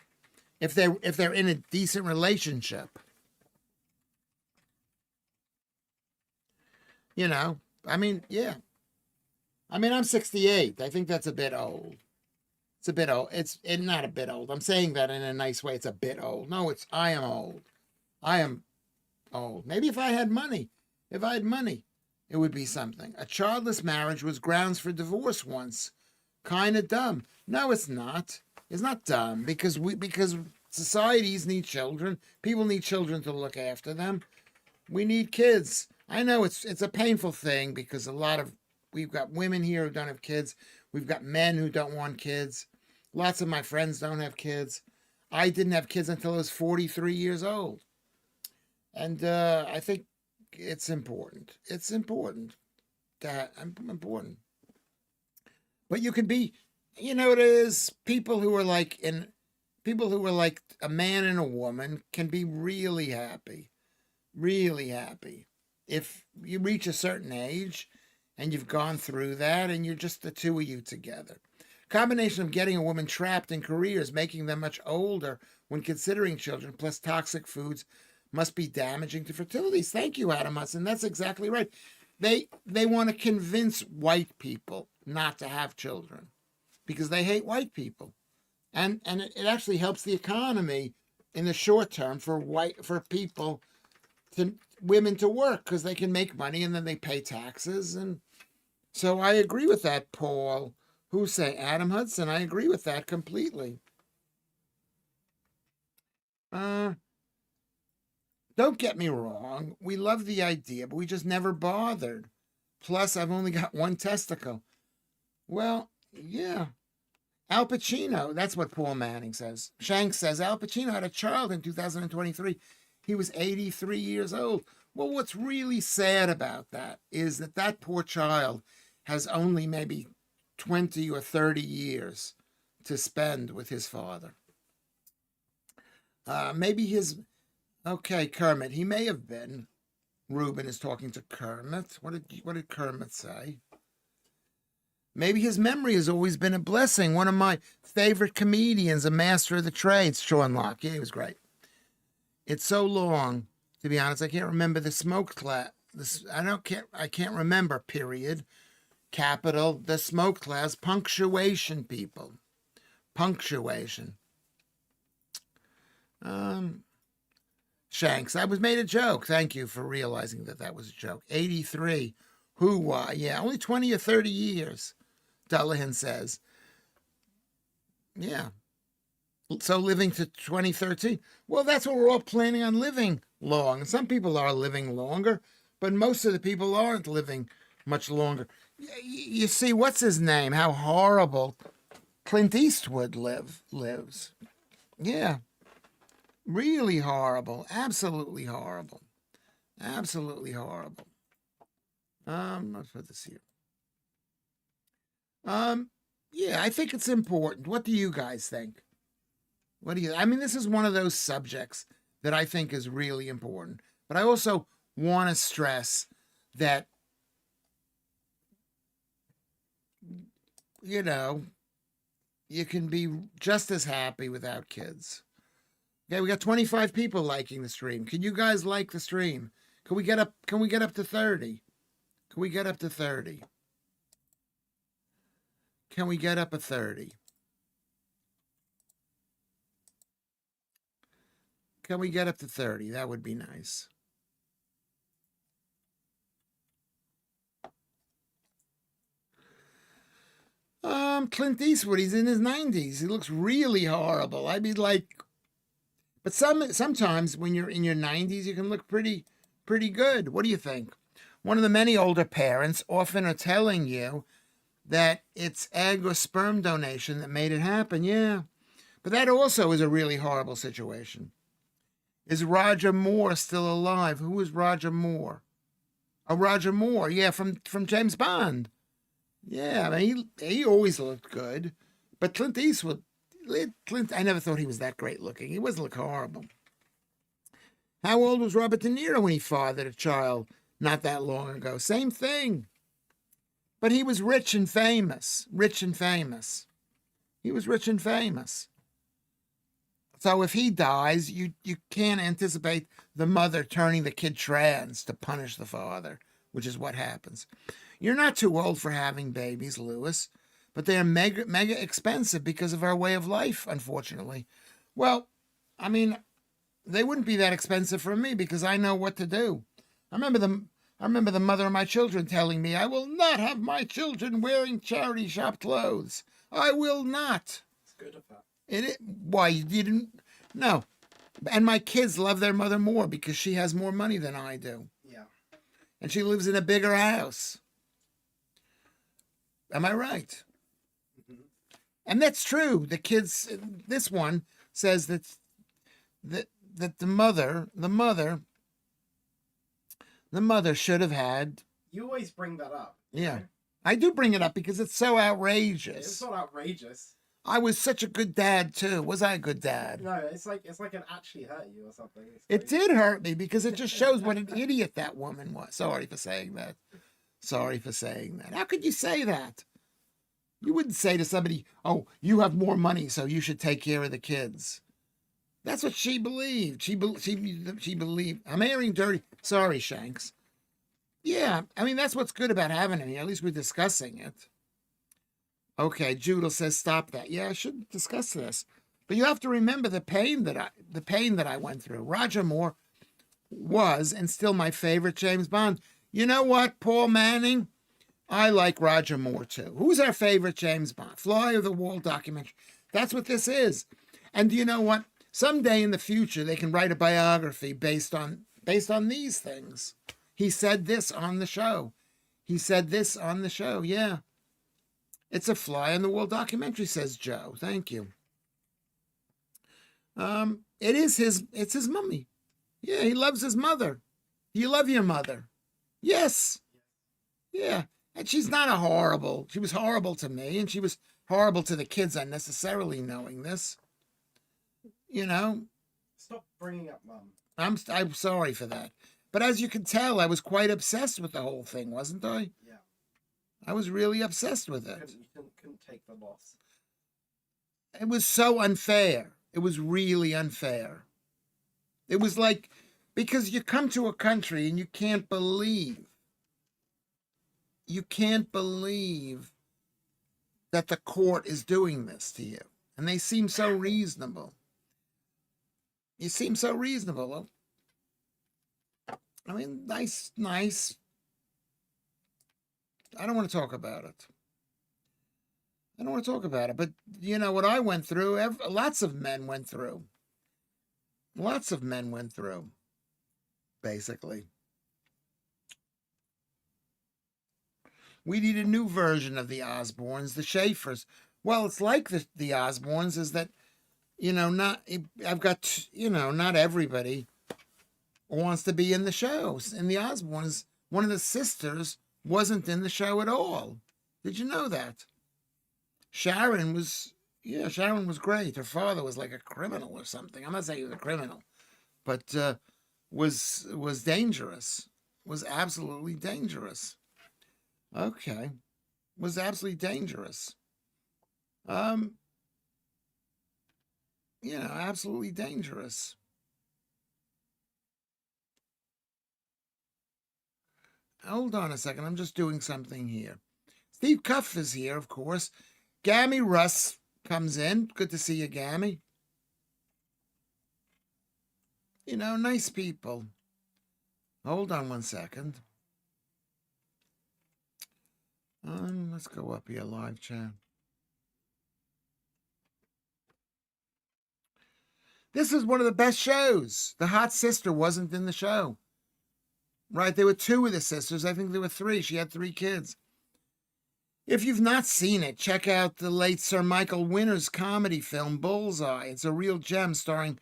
if they're in a decent relationship. I mean, yeah. I mean, I'm 68. I think that's a bit old. It's a bit old. It's not a bit old. I'm saying that in a nice way. It's a bit old. No, I am old. I am old. Maybe if I had money, it would be something. A childless marriage was grounds for divorce once. Kind of dumb. No, it's not. It's not dumb because societies need children. People need children to look after them. We need kids. I know it's a painful thing because we've got women here who don't have kids. We've got men who don't want kids. Lots of my friends don't have kids. I didn't have kids until I was 43 years old. And I think it's important. It's important. Important. But you can be, it is people who are like a man and a woman can be really happy. Really happy. If you reach a certain age and you've gone through that and you're just the two of you together. Combination of getting a woman trapped in careers, making them much older when considering children, plus toxic foods must be damaging to fertility. Thank you, Adam Hudson. That's exactly right. They want to convince white people not to have children because they hate white people. And it actually helps the economy in the short term for women to work because they can make money and then they pay taxes. And so I agree with that, Paul. Who's saying Adam Hudson? I agree with that completely. Don't get me wrong. We love the idea, but we just never bothered. Plus, I've only got one testicle. Well, yeah. Al Pacino, that's what Paul Manning says. Shanks says, Al Pacino had a child in 2023. he was 83 years old. Well, what's really sad about that is that that poor child has only maybe 20 or 30 years to spend with his father. Maybe okay, Kermit, he may have been. Ruben is talking to Kermit. What did Kermit say? Maybe his memory has always been a blessing. One of my favorite comedians, a master of the trades, Sean Locke. Yeah, he was great. It's so long, to be honest. I can't remember the smoke class. I can't remember. Period. Capital. The smoke class. Punctuation, people. Punctuation. Shanks, I was made a joke. Thank you for realizing that was a joke. 83. Who, why? Yeah, only 20 or 30 years, Dullahan says. Yeah. So living to 2013. Well, that's what we're all planning on living long. Some people are living longer, but most of the people aren't living much longer. You see, what's his name? How horrible Clint Eastwood lives. Yeah. Really horrible. Absolutely horrible. Absolutely horrible. Let's put this here. Yeah, I think it's important. What do you guys think? I mean, this is one of those subjects that I think is really important. But I also want to stress that, you know, you can be just as happy without kids. Okay, we got 25 people liking the stream. Can you guys like the stream? Can we get up to 30? Can we get up to 30? Can we get up a 30? Can we get up to 30? That would be nice. Clint Eastwood, he's in his 90s. He looks really horrible. I mean, like, but sometimes when you're in your 90s, you can look pretty good. What do you think? One of the many older parents often are telling you that it's egg or sperm donation that made it happen. Yeah. But that also is a really horrible situation. Is Roger Moore still alive? Who is Roger Moore? Oh, Roger Moore. Yeah, from James Bond. Yeah, I mean, he always looked good. But Clint Eastwood, I never thought he was that great looking. He wasn't look horrible. How old was Robert De Niro when he fathered a child not that long ago? Same thing. But he was rich and famous. Rich and famous. He was rich and famous. So if he dies, you can't anticipate the mother turning the kid trans to punish the father, which is what happens. You're not too old for having babies, Lewis, but they are mega expensive because of our way of life, unfortunately. Well, I mean, they wouldn't be that expensive for me because I know what to do. I remember the mother of my children telling me, I will not have my children wearing charity shop clothes. I will not. It's good of that. Why, you didn't? No. And my kids love their mother more because she has more money than I do. Yeah. And she lives in a bigger house. Am I right? Mm-hmm. And that's true. The kids, this one says that the mother should have had. You always bring that up. Yeah. Know? I do bring it up because it's so outrageous. It's not outrageous. I was such a good dad too. Was I a good dad? No, it's like it actually hurt you or something. It did hurt me because it just shows what an idiot that woman was. Sorry for saying that. How could you say that? You wouldn't say to somebody, "Oh, you have more money, so you should take care of the kids." That's what she believed. She believed. I'm airing dirty. Sorry, Shanks. Yeah, I mean that's what's good about having it here. At least we're discussing it. Okay, Judel says stop that. Yeah, I shouldn't discuss this. But you have to remember the pain that I went through. Roger Moore was and still my favorite James Bond. You know what, Paul Manning? I like Roger Moore too. Who's our favorite James Bond? Fly of the Wall documentary. That's what this is. And do you know what? Someday in the future they can write a biography based on these things. He said this on the show. Yeah. It's a fly on the wall documentary, says Joe. Thank you. It's his mummy. Yeah, he loves his mother. Do you love your mother? Yes. Yeah. And she's not a horrible. She was horrible to me, and she was horrible to the kids unnecessarily knowing this. You know, Stop bringing up mum. I'm sorry for that. But as you can tell, I was quite obsessed with the whole thing, wasn't I? Yeah. I was really obsessed with You it. couldn't take the loss. It was so unfair. It was really unfair. It was like, because you come to a country and you can't believe that the court is doing this to you. And they seem so reasonable. You seem so reasonable. I mean, nice. I don't want to talk about it. But you know what I went through? Lots of men went through. Basically. We need a new version of the Osbournes, the Schaffers. Well, it's like the Osbournes is that, not everybody wants to be in the shows. And the Osbournes, one of the sisters wasn't in the show at all. Did you know that? Sharon was great. Her father was like a criminal or something. I'm not saying he was a criminal, but was dangerous. Was absolutely dangerous. Okay. Was absolutely dangerous. Absolutely dangerous. Hold on a second. I'm just doing something here. Steve Cuff is here, of course. Gammy Russ comes in. Good to see you, Gammy. Nice people. Hold on one second. Let's go up here, live chat. This is one of the best shows. The hot sister wasn't in the show. Right, there were two of the sisters. I think there were three. She had 3 kids. If you've not seen it, check out the late Sir Michael Winner's comedy film, Bullseye. It's a real gem starring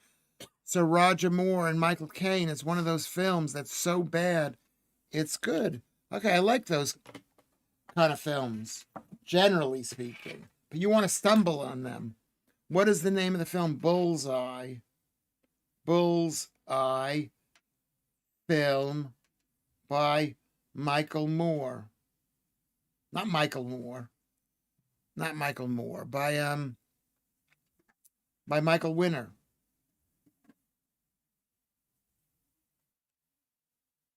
Sir Roger Moore and Michael Caine. It's one of those films that's so bad, it's good. Okay, I like those kind of films, generally speaking. But you want to stumble on them. What is the name of the film? Bullseye. Bullseye film by Michael Moore. Not Michael Moore. By Michael Winner.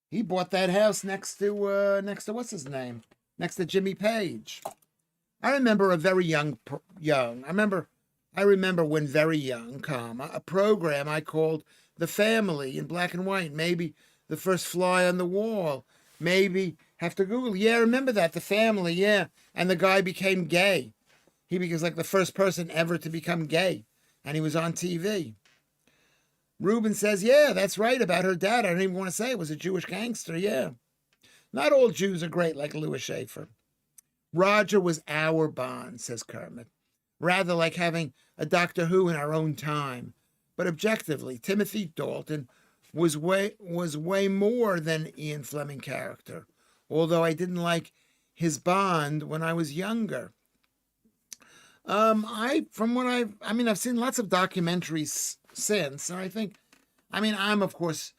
He bought that house next to what's his name? Next to Jimmy Page. I remember a very young. I remember when very young, a program I called The Family in black and white. Maybe The First Fly on the Wall. Maybe have to Google. Yeah, I remember that. The Family. Yeah, and the guy became gay. He was like the first person ever to become gay, and he was on TV. Ruben says, yeah, that's right about her dad. I don't even want to say it was a Jewish gangster. Yeah. Not all Jews are great like Lewis Schaffer. Roger was our Bond, says Kermit. Rather like having a Doctor Who in our own time. But objectively, Timothy Dalton was way more than Ian Fleming character. Although I didn't like his Bond when I was younger. I've seen lots of documentaries since, and I think, I'm of course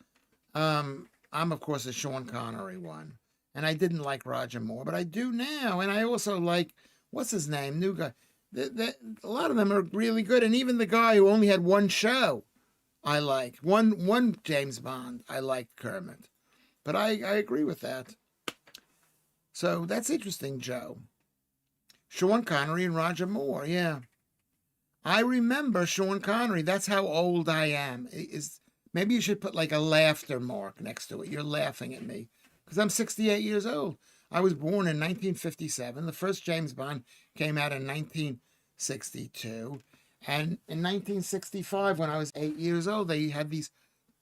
a Sean Connery one, and I didn't like Roger Moore, but I do now, and I also like, what's his name, new guy. A lot of them are really good, and even the guy who only had one show, I like one James Bond. I like Kermit, but I agree with that. So that's interesting, Joe. Sean Connery and Roger Moore, yeah. I remember Sean Connery. That's how old I am. Maybe you should put like a laughter mark next to it. You're laughing at me because I'm 68 years old. I was born in 1957. The first James Bond came out in 1962. And in 1965, when I was 8 years old, they had these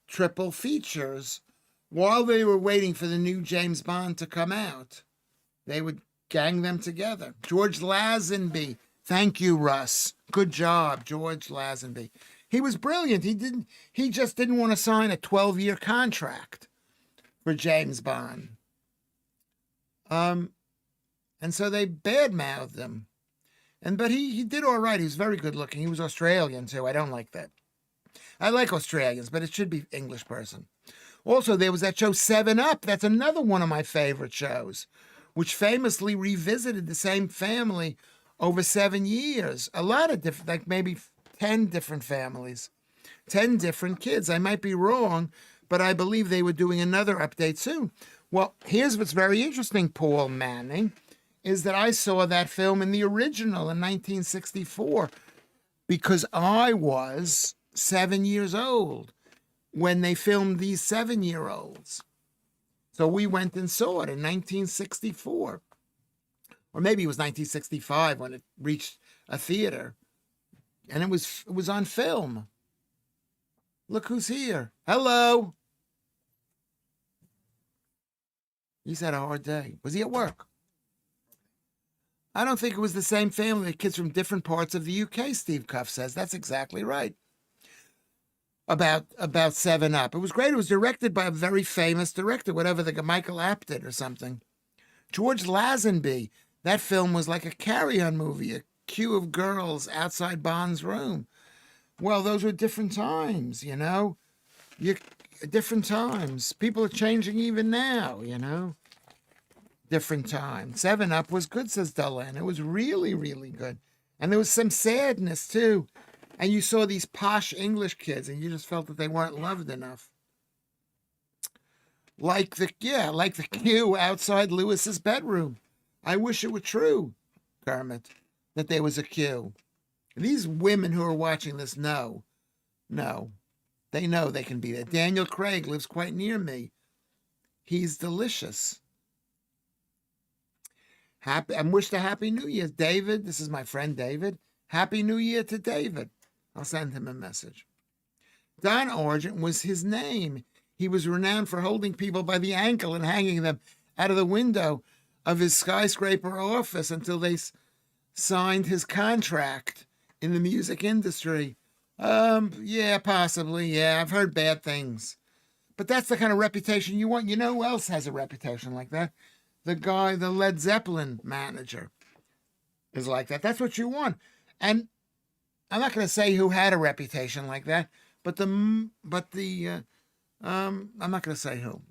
triple features. While they were waiting for the new James Bond to come out, they would gang them together. George Lazenby. Thank you, Russ. Good job, George Lazenby. He was brilliant. He just didn't want to sign a 12-year contract for James Bond. And so they badmouthed him. But he did all right. He was very good looking. He was Australian too. I don't like that. I like Australians, but it should be English person. Also, there was that show 7 Up. That's another one of my favorite shows, which famously revisited the same family over 7 years. A lot of different, like maybe 10 different families, 10 different kids. I might be wrong, but I believe they were doing another update soon. Well, here's what's very interesting, Paul Manning, is that I saw that film in the original in 1964 because I was 7 years old when they filmed these 7-year-olds. So we went and saw it in 1964. Or maybe it was 1965 when it reached a theater. And it was on film. Look who's here. Hello. He's had a hard day. Was he at work? I don't think it was the same family. The kids from different parts of the UK, Steve Cuff says. That's exactly right. About 7 Up. It was great. It was directed by a very famous director, whatever the Michael Apted or something. George Lazenby. That film was like a carry-on movie, a queue of girls outside Bond's room. Well, those were different times, you know. Different times. People are changing even now, you know. Different times. 7 Up was good, says Dullan. It was really, really good. And there was some sadness, too. And you saw these posh English kids, and you just felt that they weren't loved enough. Like the queue outside Lewis's bedroom. I wish it were true, Kermit, that there was a queue. These women who are watching this know. They know they can be there. Daniel Craig lives quite near me. He's delicious. And wish a Happy New Year. David, this is my friend David. Happy New Year to David. I'll send him a message. Don Argent was his name. He was renowned for holding people by the ankle and hanging them out of the window of his skyscraper office until they signed his contract in the music industry. Yeah, possibly. Yeah, I've heard bad things. But that's the kind of reputation you want. You know who else has a reputation like that? The guy, the Led Zeppelin manager, is like that. That's what you want. And I'm not going to say who had a reputation like that, but I'm not going to say who.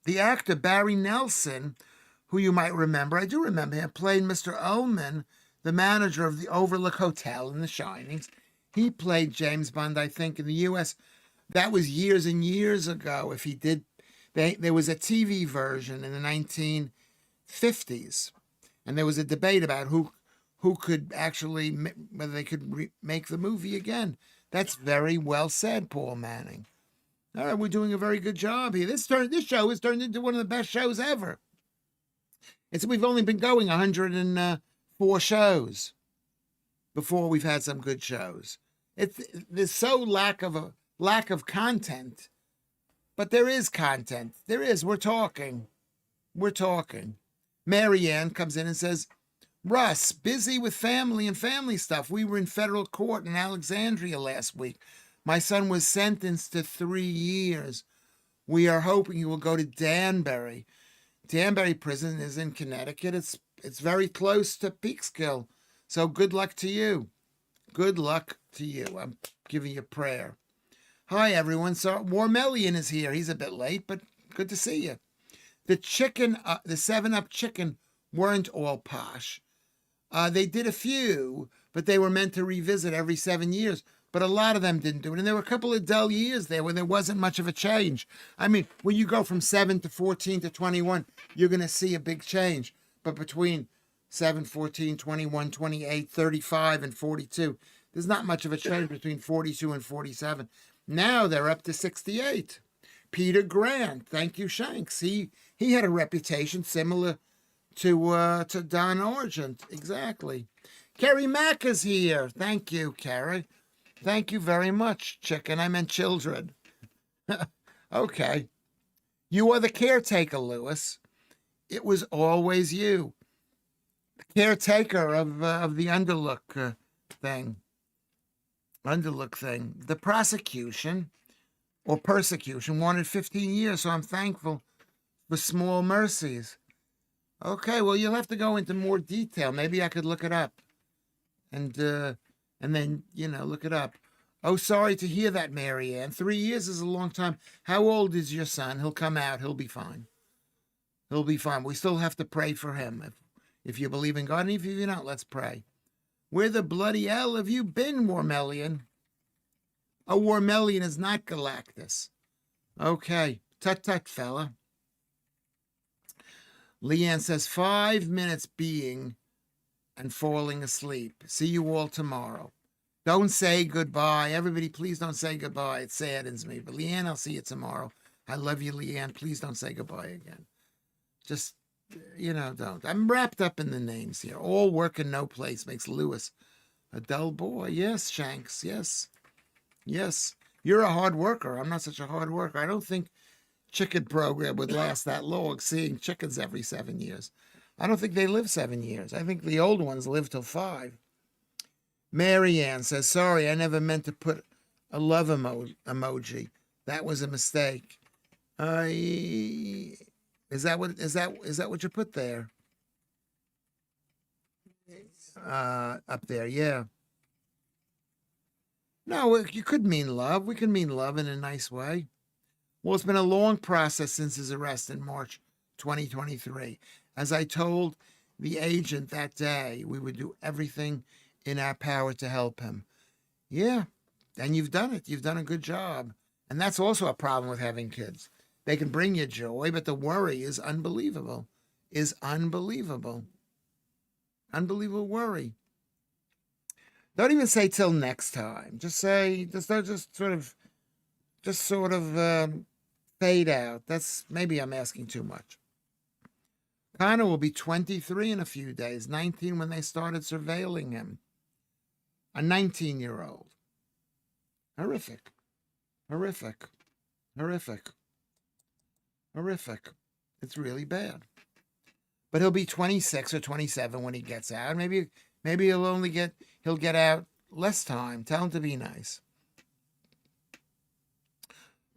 The actor Barry Nelson, who you might remember, I do remember him, played Mr. Ullman, the manager of the Overlook Hotel in The Shinings. He played James Bond, I think, in the U.S. That was years and years ago. If he did, there was a TV version in the 1950s, and there was a debate about who could actually, whether they could make the movie again. That's very well said, Paul Manning. All right, we're doing a very good job here. This show has turned into one of the best shows ever. We've only been going 104 shows before we've had some good shows. There's so lack of content, but there is content. There is. We're talking. Mary Ann comes in and says, Russ, busy with family and family stuff. We were in federal court in Alexandria last week. My son was sentenced to 3 years. We are hoping he will go to Danbury. Danbury prison is in Connecticut. It's very close to Peekskill. So good luck to you. Good luck to you. I'm giving you a prayer. Hi, everyone. So Warmelian is here. He's a bit late, but good to see you. The 7-Up chicken weren't all posh. They did a few, but they were meant to revisit every 7 years. But a lot of them didn't do it. And there were a couple of dull years there where there wasn't much of a change. I mean, when you go from 7 to 14 to 21, you're going to see a big change. But between 7, 14, 21, 28, 35, and 42, there's not much of a change between 42 and 47. Now they're up to 68. Peter Grant, thank you, Shanks. He had a reputation similar to Don Argent. Exactly. Carrie Mack is here. Thank you, Carrie. Thank you very much, chicken. I meant children. Okay. You are the caretaker, Lewis. It was always you. Caretaker of the Underlook thing. underlook thing. The prosecution or persecution wanted 15 years, so I'm thankful for small mercies. Okay, well, you'll have to go into more detail. Maybe I could look it up and then, look it up. Oh, sorry to hear that, Mary Ann. 3 years is a long time. How old is your son? He'll come out. He'll be fine. He'll be fine. We still have to pray for him. If you believe in God, and if you don't, let's pray. Where the bloody hell have you been, Wormelian? A Wormelian is not Galactus. Okay. Tut-tut, fella. Leanne says, 5 minutes being and falling asleep. See you all tomorrow. Don't say goodbye. Everybody, please don't say goodbye. It saddens me. But Leanne, I'll see you tomorrow. I love you, Leanne. Please don't say goodbye again. Just, don't. I'm wrapped up in the names here. All work and no place makes Lewis a dull boy. Yes, Shanks. Yes. Yes. You're a hard worker. I'm not such a hard worker. I don't think chicken program would last that long, seeing chickens every 7 years. I don't think they live 7 years. I think the old ones live till 5. Mary Ann says, sorry, I never meant to put a love emoji. That was a mistake. Is that what you put there? Up there, yeah. No, you could mean love. We can mean love in a nice way. Well, it's been a long process since his arrest in March 2023. As I told the agent that day, we would do everything in our power to help him. Yeah, and you've done it. You've done a good job. And that's also a problem with having kids. They can bring you joy, but the worry is unbelievable. Unbelievable worry. Don't even say till next time. Just say, just sort of fade out. That's, maybe I'm asking too much. Connor will be 23 in a few days, 19 when they started surveilling him. A 19-year-old. Horrific. It's really bad. But he'll be 26 or 27 when he gets out. Maybe he'll get out less time. Tell him to be nice.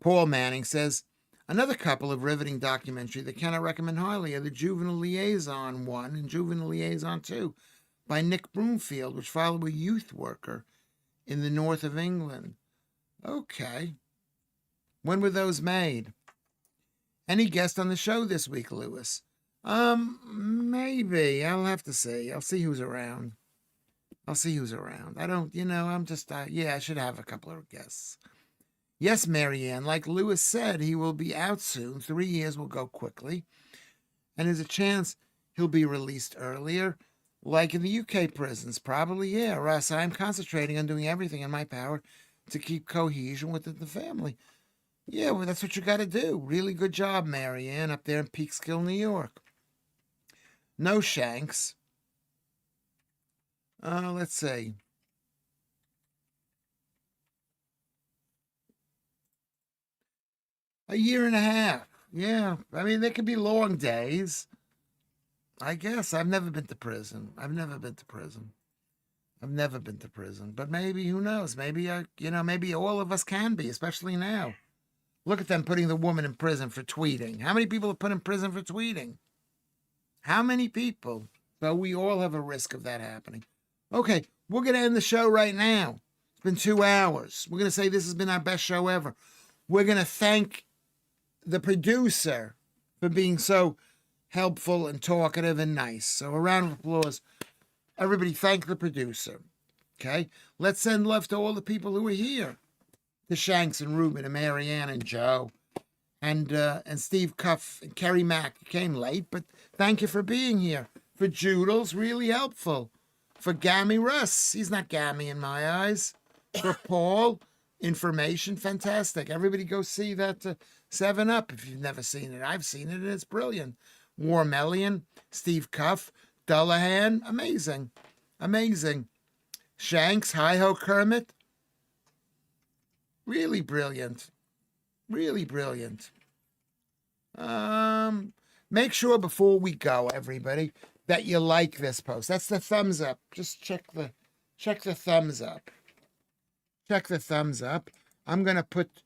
Paul Manning says, another couple of riveting documentary that cannot recommend highly are the Juvenile Liaison 1 and Juvenile Liaison 2 by Nick Broomfield, which follow a youth worker in the north of England. Okay. When were those made? Any guest on the show this week, Lewis? Maybe. I'll have to see. I'll see who's around. I don't, I'm just, I should have a couple of guests. Yes, Marianne, like Lewis said, he will be out soon. 3 years will go quickly. And there's a chance he'll be released earlier, like in the UK prisons. Probably, yeah, Russ. I'm concentrating on doing everything in my power to keep cohesion within the family. Yeah, well, that's what you got to do. Really good job, Marianne, up there in Peekskill, New York. No Shanks. Let's see. A year and a half. Yeah. I mean, there could be long days. I guess. I've never been to prison. But maybe, who knows? Maybe, maybe all of us can be, especially now. Look at them putting the woman in prison for tweeting. How many people are put in prison for tweeting? How many people? So we all have a risk of that happening. Okay, we're going to end the show right now. It's been 2 hours. We're going to say this has been our best show ever. We're going to thank the producer for being so helpful and talkative and nice. So a round of applause. Everybody thank the producer. Okay? Let's send love to all the people who are here. To Shanks and Ruben and Marianne and Joe and Steve Cuff and Kerry Mack. You came late, but thank you for being here. For Joodles, really helpful. For Gammy Russ, he's not Gammy in my eyes. For Paul, information, fantastic. Everybody go see that 7-Up if you've never seen it. I've seen it and it's brilliant. Warmellian, Steve Cuff, Dullahan, amazing. Shanks, Hi-Ho Kermit, really brilliant. Make sure before we go, everybody, that you like this post. That's the thumbs up. Just check the thumbs up. check the thumbs up. I'm gonna put,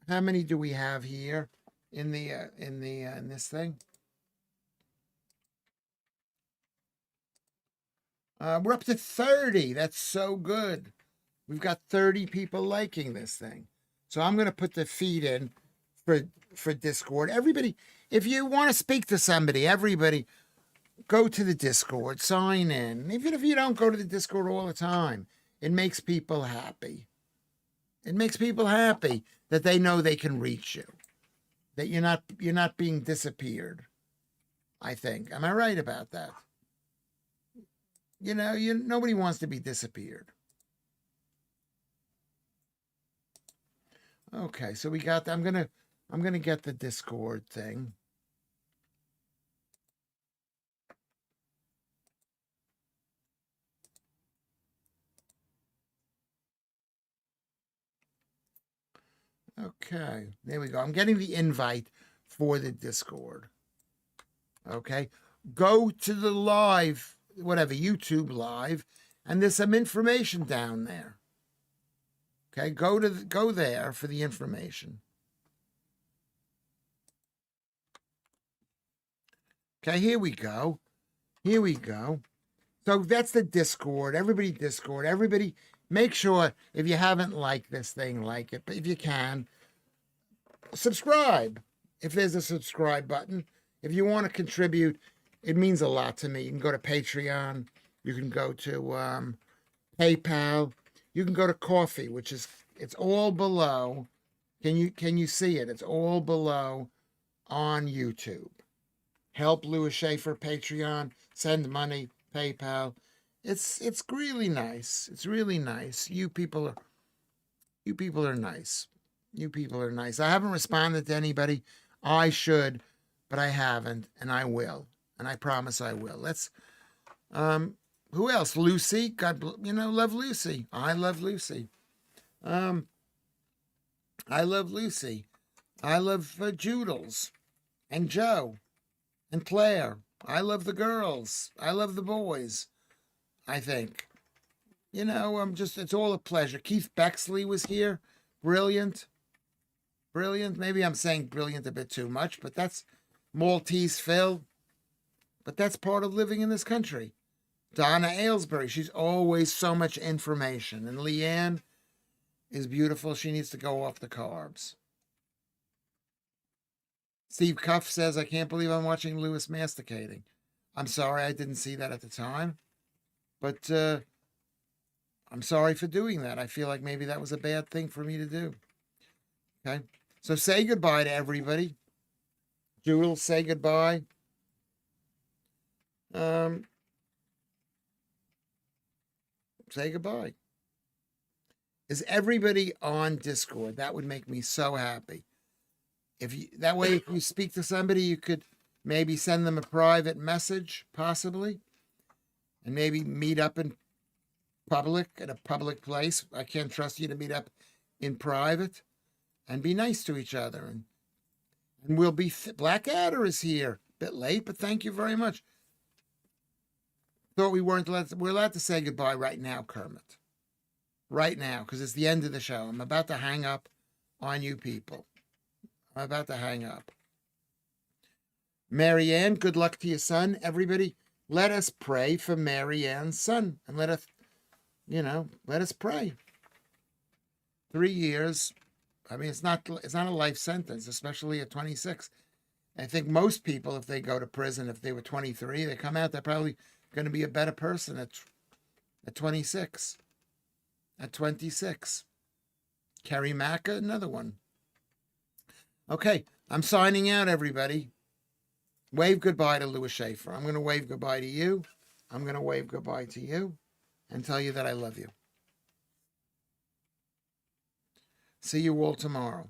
how many do we have here in this thing? We're up to 30. That's so good. We've got 30 people liking this thing. So I'm gonna put the feed in for Discord. Everybody, if you want to speak to somebody, everybody go to the Discord, sign in. Even if you don't go to the Discord all the time, it makes people happy. It makes people happy that they know they can reach you, that you're not being disappeared. I think. Am I right about that? Nobody wants to be disappeared. Okay, so we got. I'm gonna get the Discord thing. Okay, there we go. I'm getting the invite for the Discord. Okay, go to the live, whatever, YouTube live, and there's some information down there. Okay, go there for the information. Okay, here we go. Here we go. So that's the Discord. Everybody Discord. Everybody make sure, if you haven't liked this thing, like it. But if you can, subscribe. If there's a subscribe button. If you want to contribute, it means a lot to me. You can go to Patreon. You can go to PayPal. You can go to Coffee, which is, it's all below. Can you see it? It's all below on YouTube. Help Lewis Schaffer, Patreon, send money, PayPal. It's really nice. It's really nice. You people are nice. You people are nice. I haven't responded to anybody. I should, but I haven't, and I will. And I promise I will. Let's who else? Lucy. God, love Lucy. I love Lucy. I love Lucy. I love Joodles and Joe and Claire. I love the girls. I love the boys. I think. It's all a pleasure. Keith Bexley was here. Brilliant. Brilliant. Maybe I'm saying brilliant a bit too much, but that's Maltese Phil. But that's part of living in this country. Donna Aylesbury, she's always so much information. And Leanne is beautiful. She needs to go off the carbs. Steve Cuff says, I can't believe I'm watching Lewis masticating. I'm sorry I didn't see that at the time. But I'm sorry for doing that. I feel like maybe that was a bad thing for me to do. Okay. So say goodbye to everybody. Jules, say goodbye. Say goodbye. Is everybody on Discord? That would make me so happy. If you speak to somebody, you could maybe send them a private message, possibly, and maybe meet up in public, at a public place. I can't trust you to meet up in private, and be nice to each other. And we'll be, Blackadder is here. Bit late, but thank you very much. Thought we're allowed to say goodbye right now, Kermit. Right now, because it's the end of the show. I'm about to hang up on you people. I'm about to hang up. Marianne, good luck to your son. Everybody, let us pray for Marianne's son. And let us pray. 3 years. I mean, it's not a life sentence, especially at 26. I think most people, if they go to prison, if they were 23, they come out, they're probably going to be a better person at 26. At 26. Kerry Macca, another one. Okay, I'm signing out, everybody. Wave goodbye to Lewis Schaffer. I'm going to wave goodbye to you. I'm going to wave goodbye to you and tell you that I love you. See you all tomorrow.